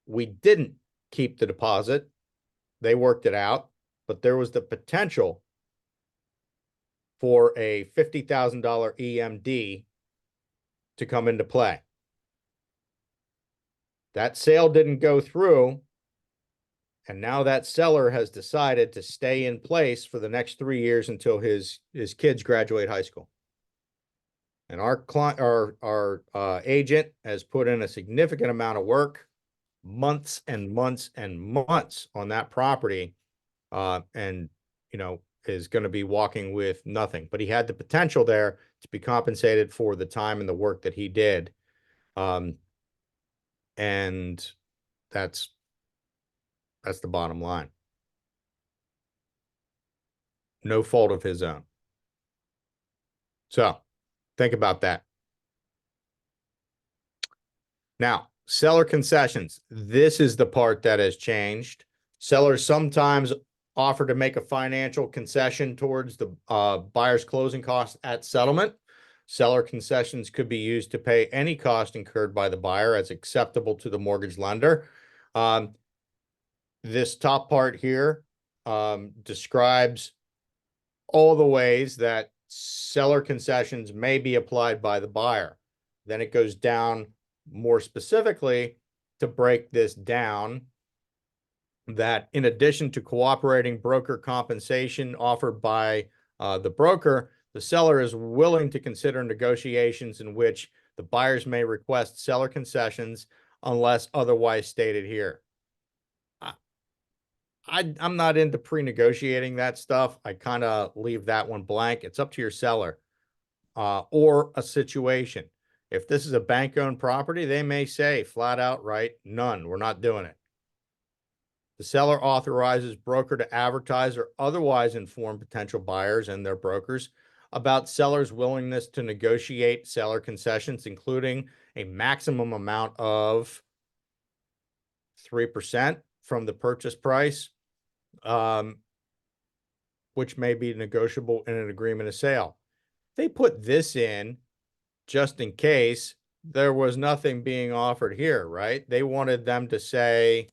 We didn't keep the deposit. They worked it out, but there was the potential for a $50,000 EMD to come into play. That sale didn't go through, and now that seller has decided to stay in place for the next 3 years until his kids graduate high school. And our client, our agent has put in a significant amount of work, months and months and months on that property, and you know, is going to be walking with nothing. But he had the potential there to be compensated for the time and the work that he did. And that's the bottom line. No fault of his own. So think about that. Now, seller concessions. This is the part that has changed. Sellers sometimes offer to make a financial concession towards the buyer's closing costs at settlement. Seller concessions could be used to pay any cost incurred by the buyer as acceptable to the mortgage lender. This top part here describes all the ways that seller concessions may be applied by the buyer. Then it goes down more specifically to break this down, that in addition to cooperating broker compensation offered by the broker, the seller is willing to consider negotiations in which the buyers may request seller concessions unless otherwise stated here. I'm not into pre-negotiating that stuff. I kind of leave that one blank. It's up to your seller or a situation. If this is a bank-owned property, they may say flat out, right, none, we're not doing it. The seller authorizes broker to advertise or otherwise inform potential buyers and their brokers about seller's willingness to negotiate seller concessions, including a maximum amount of 3% from the purchase price, which may be negotiable in an agreement of sale. They put this in just in case there was nothing being offered here, right? They wanted them to say,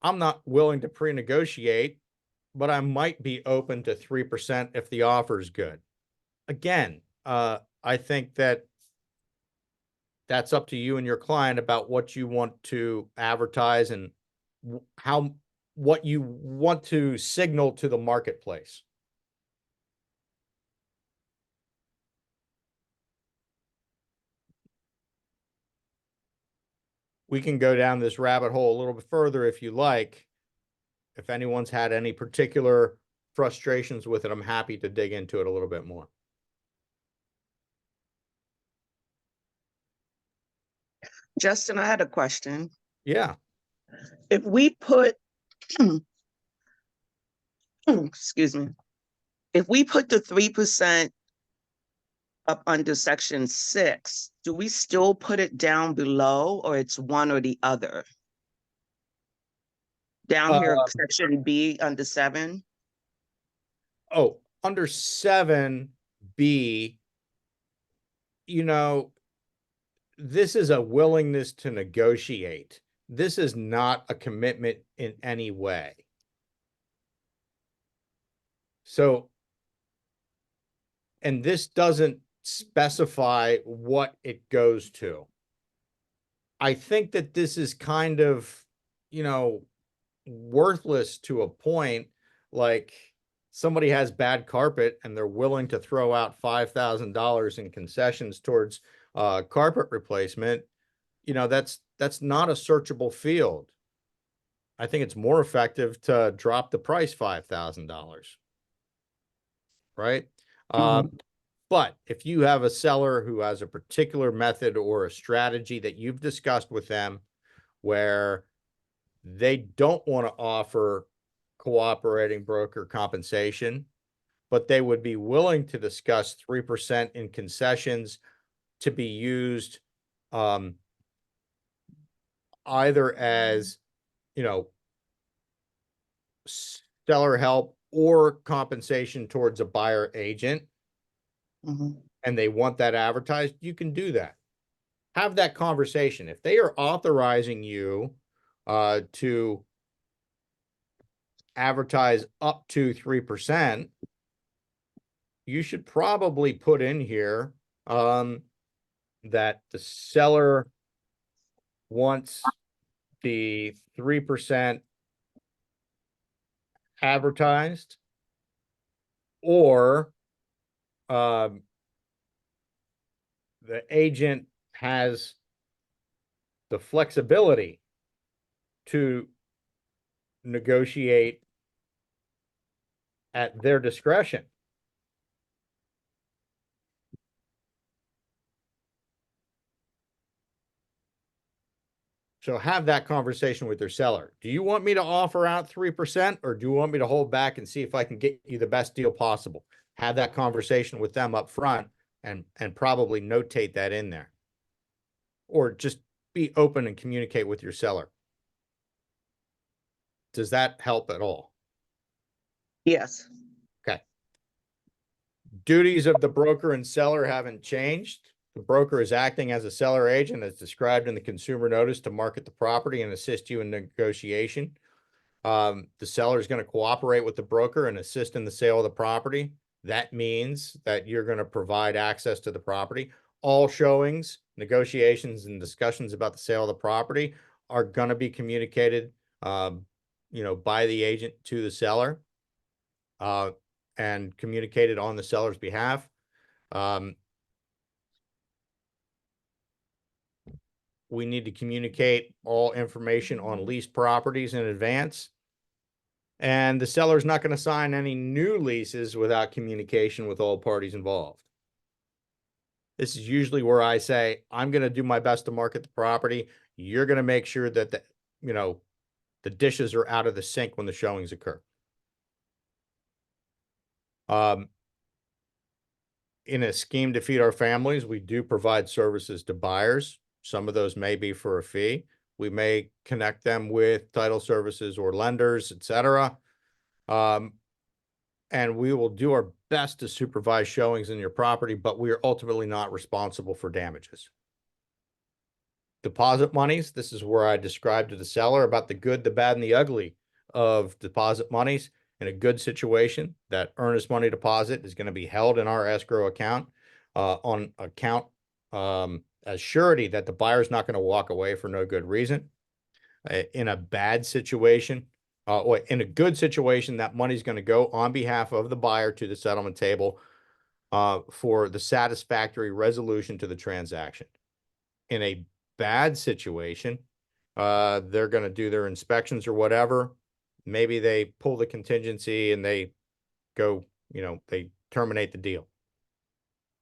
I'm not willing to pre-negotiate, but I might be open to 3% if the offer is good. Again, I think that that's up to you and your client about what you want to advertise and what you want to signal to the marketplace. We can go down this rabbit hole a little bit further if you like. If anyone's had any particular frustrations with it, I'm happy to dig into it a little bit more. Justin, I had a question. Yeah. If we put, excuse me, if we put the 3% up under section 6, do we still put it down below, or it's one or the other? Down here, section B under 7. Oh, under 7B, you know, this is a willingness to negotiate. This is not a commitment in any way. So, and this doesn't specify what it goes to. I think that this is kind of, you know, worthless to a point. Like, somebody has bad carpet and they're willing to throw out $5,000 in concessions towards carpet replacement. You know, that's not a searchable field. I think it's more effective to drop the price $5,000. Right? But if you have a seller who has a particular method or a strategy that you've discussed with them where they don't want to offer cooperating broker compensation, but they would be willing to discuss 3% in concessions to be used either as, you know, seller help or compensation towards a buyer agent, and they want that advertised, you can do that. Have that conversation. If they are authorizing you to advertise up to 3%, you should probably put in here that the seller wants the 3% advertised, or the agent has the flexibility to negotiate at their discretion. So have that conversation with their seller. Do you want me to offer out 3%, or do you want me to hold back and see if I can get you the best deal possible? Have that conversation with them up front and probably notate that in there. Or just be open and communicate with your seller. Does that help at all? Yes. Okay. Duties of the broker and seller haven't changed. The broker is acting as a seller agent as described in the consumer notice to market the property and assist you in negotiation. The seller is going to cooperate with the broker and assist in the sale of the property. That means that you're going to provide access to the property. All showings, negotiations, and discussions about the sale of the property are going to be communicated, you know, by the agent to the seller, and communicated on the seller's behalf. We need to communicate all information on leased properties in advance. And the seller's not going to sign any new leases without communication with all parties involved. This is usually where I say, I'm going to do my best to market the property. You're going to make sure that the, you know, the dishes are out of the sink when the showings occur. In a scheme to feed our families, we do provide services to buyers. Some of those may be for a fee. We may connect them with title services or lenders, etc. And we will do our best to supervise showings in your property, but we are ultimately not responsible for damages. Deposit monies, this is where I described to the seller about the good, the bad, and the ugly of deposit monies. In a good situation, that earnest money deposit is going to be held in our escrow account on account as surety that the buyer's not going to walk away for no good reason. In a bad situation, or in a good situation, that money's going to go on behalf of the buyer to the settlement table for the satisfactory resolution to the transaction. In a bad situation, they're going to do their inspections or whatever. Maybe they pull the contingency and they go, they terminate the deal.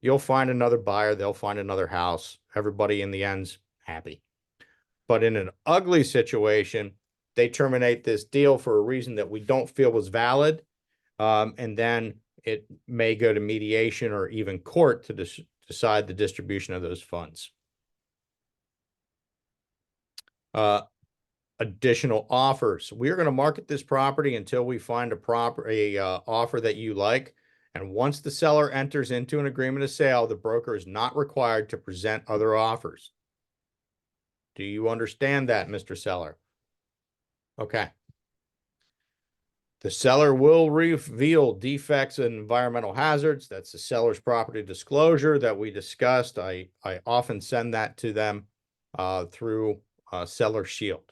You'll find another buyer, they'll find another house. Everybody in the end's happy. But in an ugly situation, they terminate this deal for a reason that we don't feel was valid. And then it may go to mediation or even court to decide the distribution of those funds. Additional offers. We are going to market this property until we find a offer that you like. And once the seller enters into an agreement of sale, the broker is not required to present other offers. Do you understand that, Mr. Seller? Okay. The seller will reveal defects and environmental hazards. That's the seller's property disclosure that we discussed. I often send that to them through Seller Shield.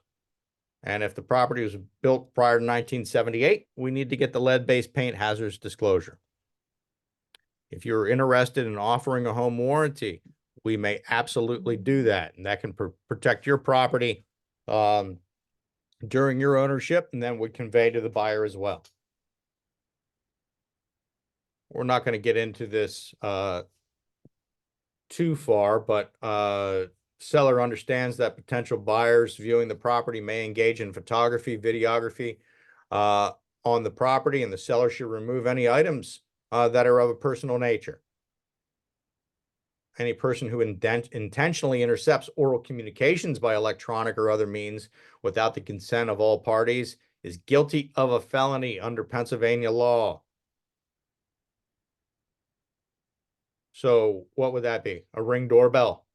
And if the property was built prior to 1978, we need to get the lead-based paint hazards disclosure. If you're interested in offering a home warranty, we may absolutely do that. And that can protect your property during your ownership, and then would convey to the buyer as well. We're not going to get into this too far, but seller understands that potential buyers viewing the property may engage in photography, videography on the property, and the seller should remove any items that are of a personal nature. Any person who intentionally intercepts oral communications by electronic or other means without the consent of all parties is guilty of a felony under Pennsylvania law. So what would that be? A Ring doorbell.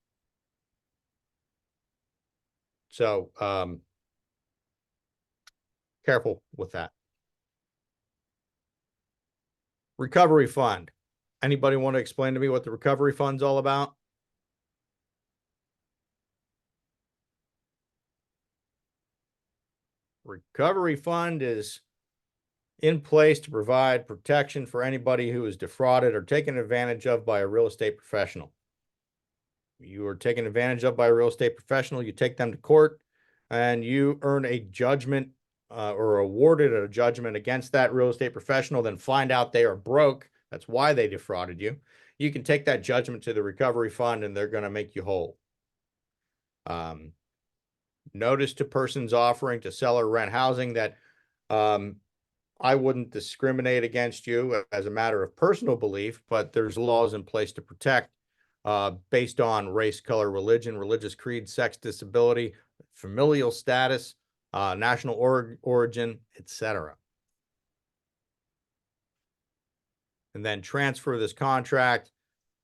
So careful with that. Recovery fund. Anybody want to explain to me what the recovery fund's all about? Recovery fund is in place to provide protection for anybody who is defrauded or taken advantage of by a real estate professional. You are taken advantage of by a real estate professional, you take them to court, and you earn a judgment or awarded a judgment against that real estate professional, then find out they are broke. That's why they defrauded you. You can take that judgment to the recovery fund and they're going to make you whole. Notice to persons offering to sell or rent housing that I wouldn't discriminate against you as a matter of personal belief, but there's laws in place to protect based on race, color, religion, religious creed, sex, disability, familial status, national origin, etc. And then transfer this contract.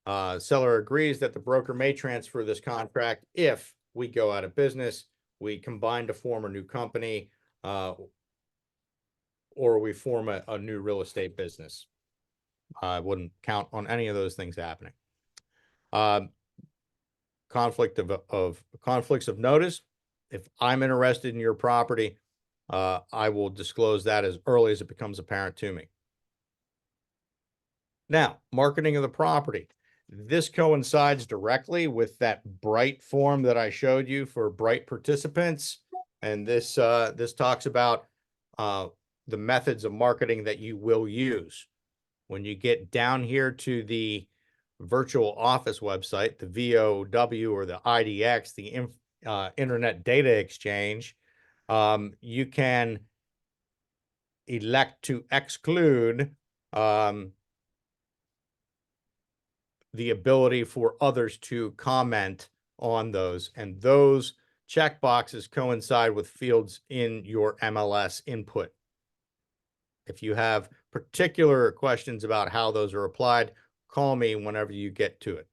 Seller agrees that the broker may transfer this contract if we go out of business, we combine to form a new company, or we form a new real estate business. I wouldn't count on any of those things happening. Conflicts of notice. If I'm interested in your property, I will disclose that as early as it becomes apparent to me. Now, marketing of the property. This coincides directly with that Bright form that I showed you for Bright participants. And this talks about the methods of marketing that you will use. When you get down here to the virtual office website, the VOW or the IDX, the Internet Data Exchange, you can elect to exclude the ability for others to comment on those. And those checkboxes coincide with fields in your MLS input. If you have particular questions about how those are applied, call me whenever you get to it.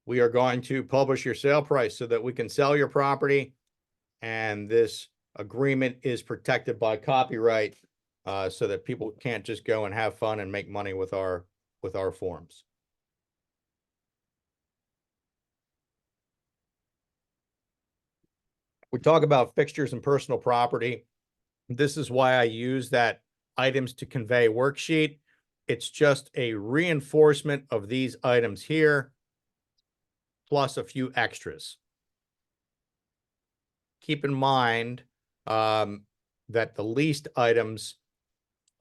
We are going to publish your sale price so that we can sell your property. And this agreement is protected by copyright so that people can't just go and have fun and make money with our forms. We talk about fixtures and personal property. This is why I use that items to convey worksheet. It's just a reinforcement of these items here, plus a few extras. Keep in mind that the leased items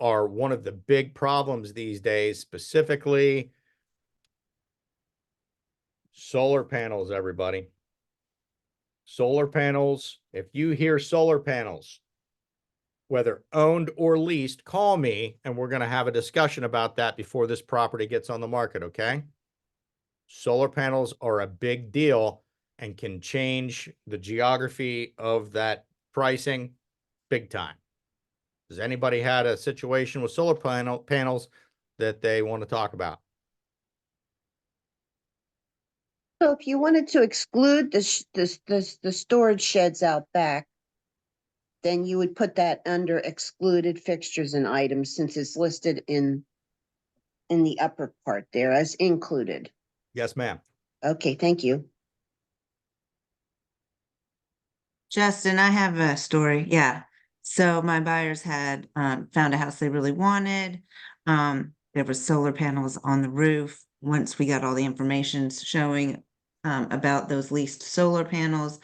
are one of the big problems these days, specifically solar panels, everybody. Solar panels, if you hear solar panels, whether owned or leased, call me and we're going to have a discussion about that before this property gets on the market, okay? Solar panels are a big deal and can change the geography of that pricing big time. Has anybody had a situation with solar panels that they want to talk about? So if you wanted to exclude the storage sheds out back, then you would put that under excluded fixtures and items since it's listed in the upper part there as included. Yes, ma'am. Okay, thank you. Justin, I have a story. Yeah. So my buyers had found a house they really wanted. There was solar panels on the roof. Once we got all the information showing about those leased solar panels,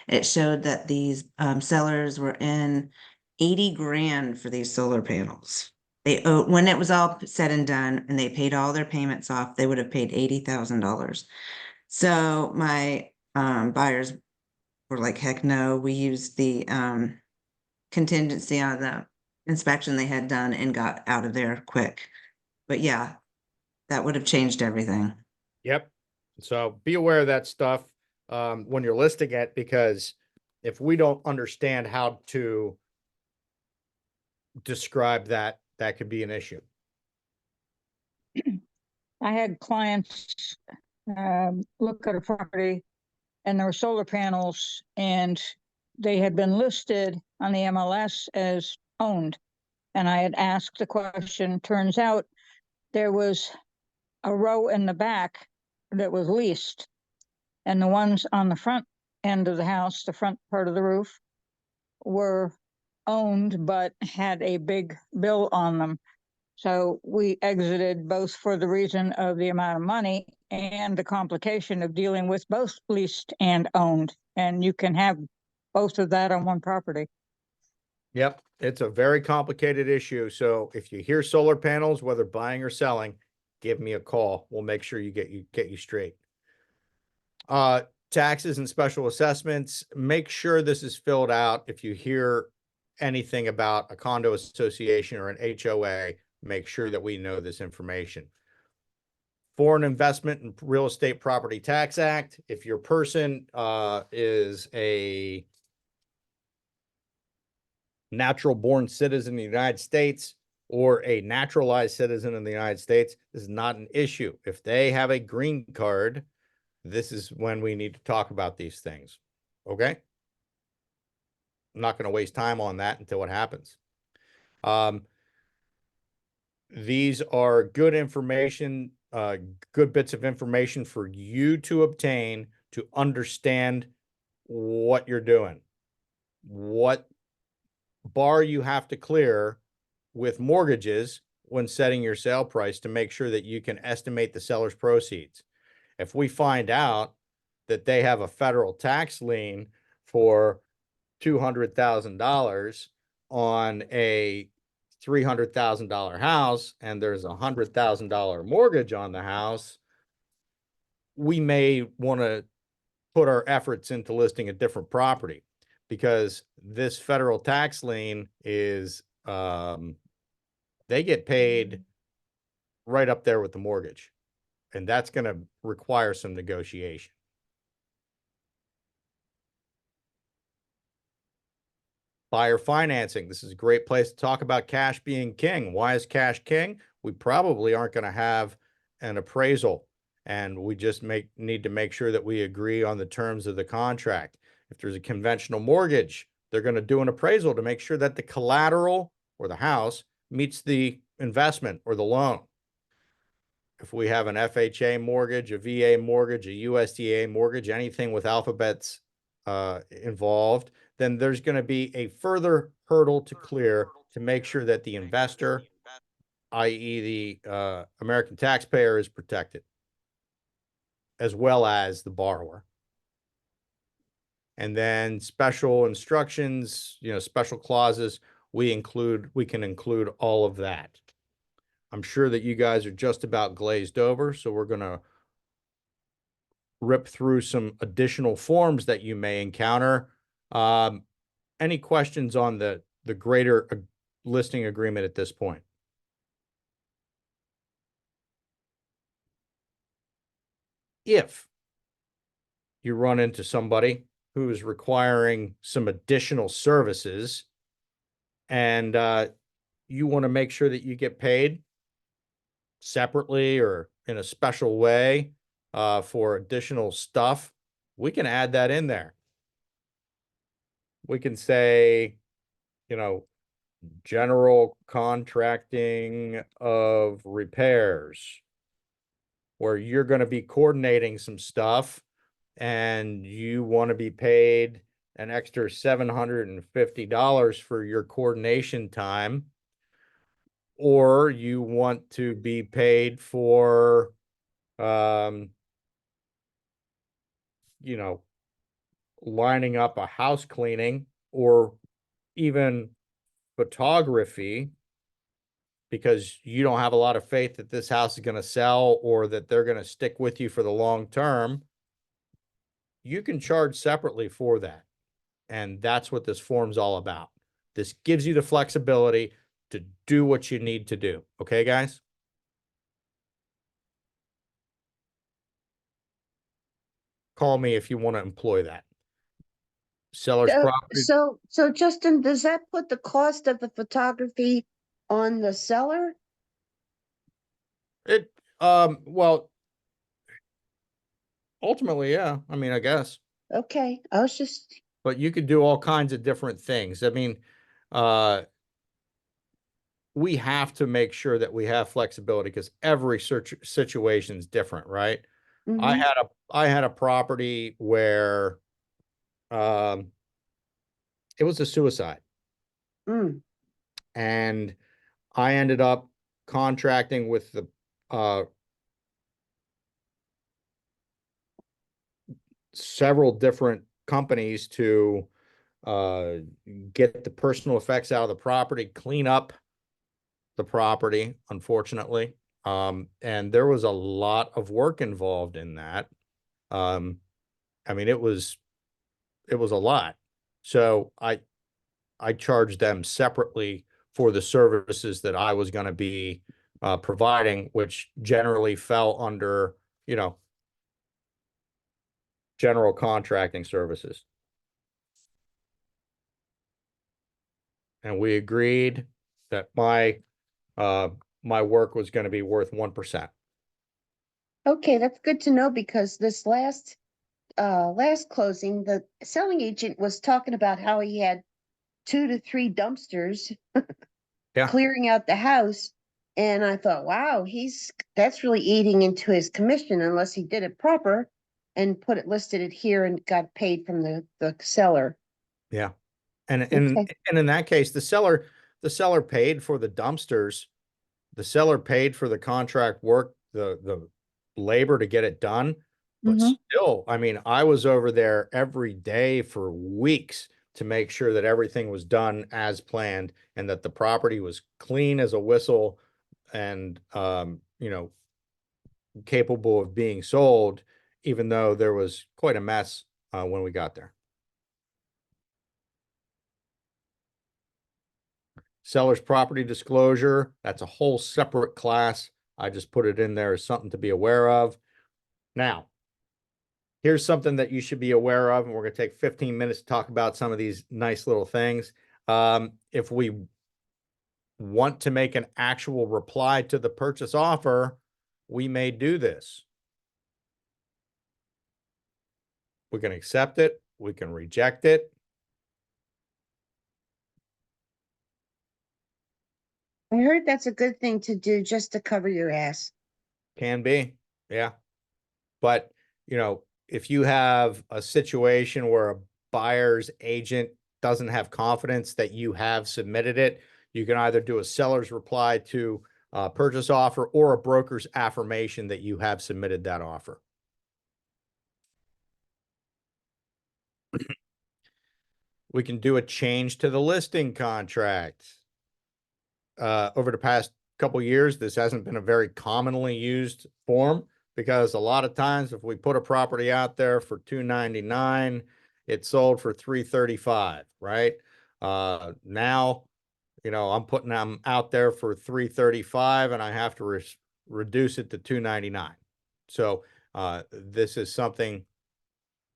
it showed that these sellers were in 80 grand for these solar panels. They owed, when it was all said and done and they paid all their payments off, they would have paid $80,000. So my buyers were like, heck no, we used the contingency on the inspection they had done and got out of there quick. But yeah, that would have changed everything. Yep. So be aware of that stuff when you're listing it, because if we don't understand how to describe that, that could be an issue. I had clients look at a property and there were solar panels and they had been listed on the MLS as owned. And I had asked the question, turns out there was a row in the back that was leased. And the ones on the front end of the house, the front part of the roof, were owned but had a big bill on them. So we exited both for the reason of the amount of money and the complication of dealing with both leased and owned. And you can have both of that on one property. Yep. It's a very complicated issue. So if you hear solar panels, whether buying or selling, give me a call. We'll make sure get you straight. Taxes and special assessments, make sure this is filled out. If you hear anything about a condo association or an HOA, make sure that we know this information. Foreign Investment and Real Estate Property Tax Act. If your person is a natural born citizen in the United States or a naturalized citizen in the United States, this is not an issue. If they have a green card, this is when we need to talk about these things. Okay? I'm not going to waste time on that until it happens. These are good information, good bits of information for you to obtain to understand what you're doing, what bar you have to clear with mortgages when setting your sale price to make sure that you can estimate the seller's proceeds. If we find out that they have a federal tax lien for $200,000 on a $300,000 house and there's a $100,000 mortgage on the house, we may want to put our efforts into listing a different property, because this federal tax lien is they get paid right up there with the mortgage, and that's going to require some negotiation. Buyer financing. This is a great place to talk about cash being king. Why is cash king? We probably aren't going to have an appraisal, and we just need to make sure that we agree on the terms of the contract. If there's a conventional mortgage, they're going to do an appraisal to make sure that the collateral or the house meets the investment or the loan. If we have an FHA mortgage, a VA mortgage, a USDA mortgage, anything with Alphabet's involved, then there's going to be a further hurdle to clear to make sure that the investor, i.e. the American taxpayer, is protected, as well as the borrower. And then special instructions, special clauses, we can include all of that. I'm sure that you guys are just about glazed over, so we're going to rip through some additional forms that you may encounter. Any questions on the greater listing agreement at this point? If you run into somebody who's requiring some additional services and you want to make sure that you get paid separately or in a special way for additional stuff, we can add that in there. We can say, general contracting of repairs, where you're going to be coordinating some stuff and you want to be paid an extra $750 for your coordination time, or you want to be paid for, lining up a house cleaning or even photography, because you don't have a lot of faith that this house is going to sell or that they're going to stick with you for the long term, you can charge separately for that. And that's what this form's all about. This gives you the flexibility to do what you need to do. Okay, guys? Call me if you want to employ that. Seller's property. So Justin, does that put the cost of the photography on the seller? Well, ultimately, yeah. I mean, I guess. Okay, I was just, But you could do all kinds of different things. I mean, we have to make sure that we have flexibility because every situation is different, right? mhm, I had a property where it was a suicide, mm, and I ended up contracting with the several different companies to get the personal effects out of the property, clean up the property, unfortunately. And there was a lot of work involved in that. I mean, it was a lot. So I charged them separately for the services that I was going to be providing, which generally fell under, general contracting services. And we agreed that my work was going to be worth 1%. okay, that's good to know because this last closing, the selling agent was talking about how he had 2 to 3 dumpsters Yeah. clearing out the house. And I thought, wow, that's really eating into his commission unless he did it proper and listed it here and got paid from the seller. Yeah. And Okay. in that case, the seller paid for the dumpsters. The seller paid for the contract work, the labor to get it done. But Mhm. still, I mean, I was over there every day for weeks to make sure that everything was done as planned and that the property was clean as a whistle and, capable of being sold, even though there was quite a mess when we got there. Seller's property disclosure, that's a whole separate class. I just put it in there as something to be aware of. Now, here's something that you should be aware of, and we're going to take 15 minutes to talk about some of these nice little things. If we want to make an actual reply to the purchase offer, we may do this. We can accept it, we can reject it. I heard that's a good thing to do just to cover your ass. Can be, yeah. But, if you have a situation where buyer's agent doesn't have confidence that you have submitted it, you can either do a seller's reply to purchase offer or a broker's affirmation that you have submitted that offer. We can do a change to the listing contract. Over the past couple years, this hasn't been a very commonly used form, because a lot of times if we put a property out there for $299, it's sold for $335, right? Now, I'm putting them out there for $335 and I have to reduce it to $299. So this is something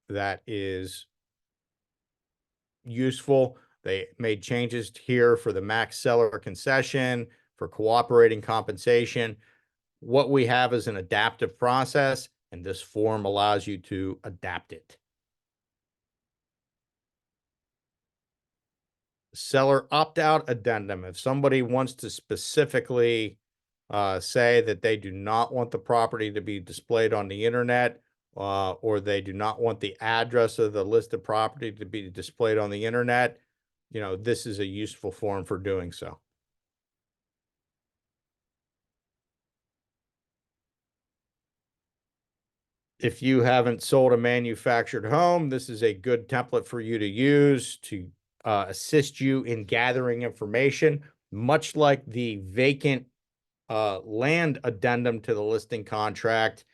that is useful. They made changes here for the max seller concession, for cooperating compensation. What we have is an adaptive process, and this form allows you to adapt it. Seller opt-out addendum. If somebody wants to specifically say that they do not want the property to be displayed on the internet, or they do not want the address of the listed property to be displayed on the internet, this is a useful form for doing so. If you haven't sold a manufactured home, this is a good template for you to use to assist you in gathering information, much like the vacant land addendum to the listing contract.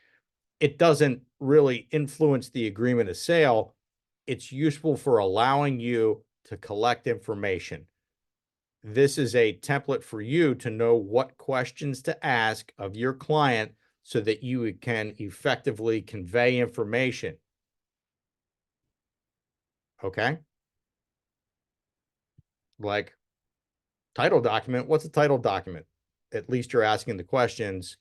It doesn't really influence the agreement of sale. It's useful for allowing you to collect information. This is a template for you to know what questions to ask of your client so that you can effectively convey information. Okay? Like title document. What's a title document? At least you're asking the questions.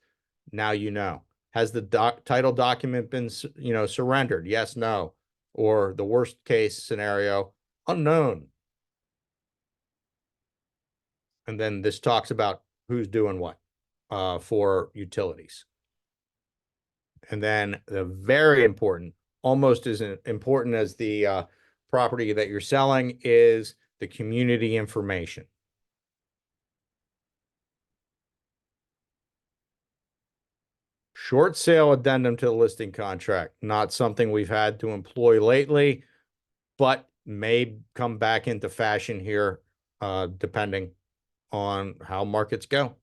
Now you know. Has the title document been, surrendered? Yes, no. Or the worst case scenario, unknown. And then this talks about who's doing what for utilities. And then the very important, almost as important as the property that you're selling, is the community information. Short sale addendum to the listing contract, not something we've had to employ lately, but may come back into fashion here, depending on how markets go.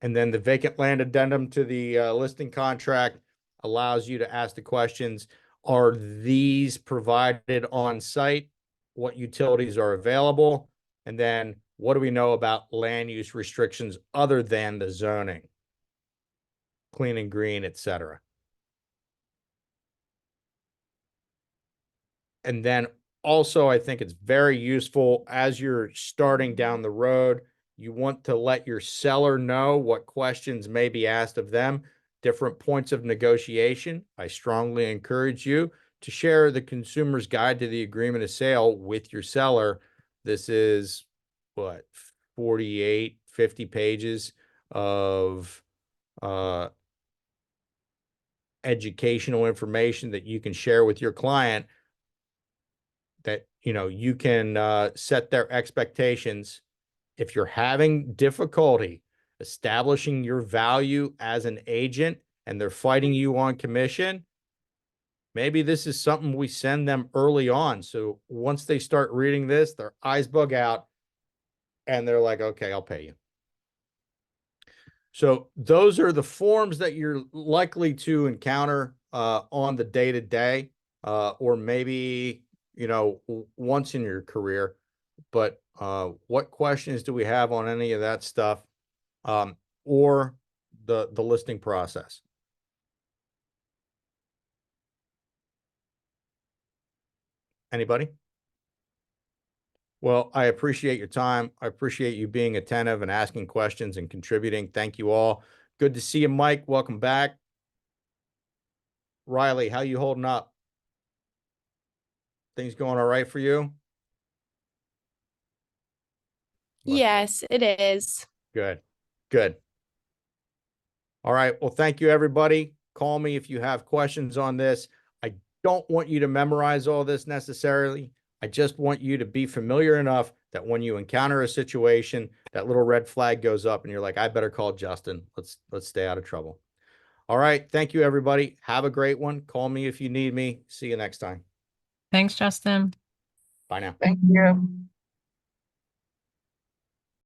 And then the vacant land addendum to the listing contract allows you to ask the questions, are these provided on site? What utilities are available? And then what do we know about land use restrictions other than the zoning? Clean and green, etc. And then also, I think it's very useful as you're starting down the road, you want to let your seller know what questions may be asked of them, different points of negotiation. I strongly encourage you to share the consumer's guide to the agreement of sale with your seller. This is what, 48, 50 pages of educational information that you can share with your client, that you can set their expectations. If you're having difficulty establishing your value as an agent and they're fighting you on commission, maybe this is something we send them early on. So once they start reading this, their eyes bug out and they're like, okay, I'll pay you. So those are the forms that you're likely to encounter on the day-to-day, or maybe, once in your career. But what questions do we have on any of that stuff, or the listing process? Anybody? Well, I appreciate your time. I appreciate you being attentive and asking questions and contributing. Thank you all. Good to see you, Mike. Welcome back. Riley, how you holding up? Things going all right for you? Yes, it is. Good. Good. All right. Well, thank you, everybody. Call me if you have questions on this. I don't want you to memorize all this necessarily. I just want you to be familiar enough that when you encounter a situation, that little red flag goes up and you're like, I better call Justin. Let's stay out of trouble. All right. Thank you, everybody. Have a great one. Call me if you need me. See you next time. Thanks, Justin. Bye now. Thank you.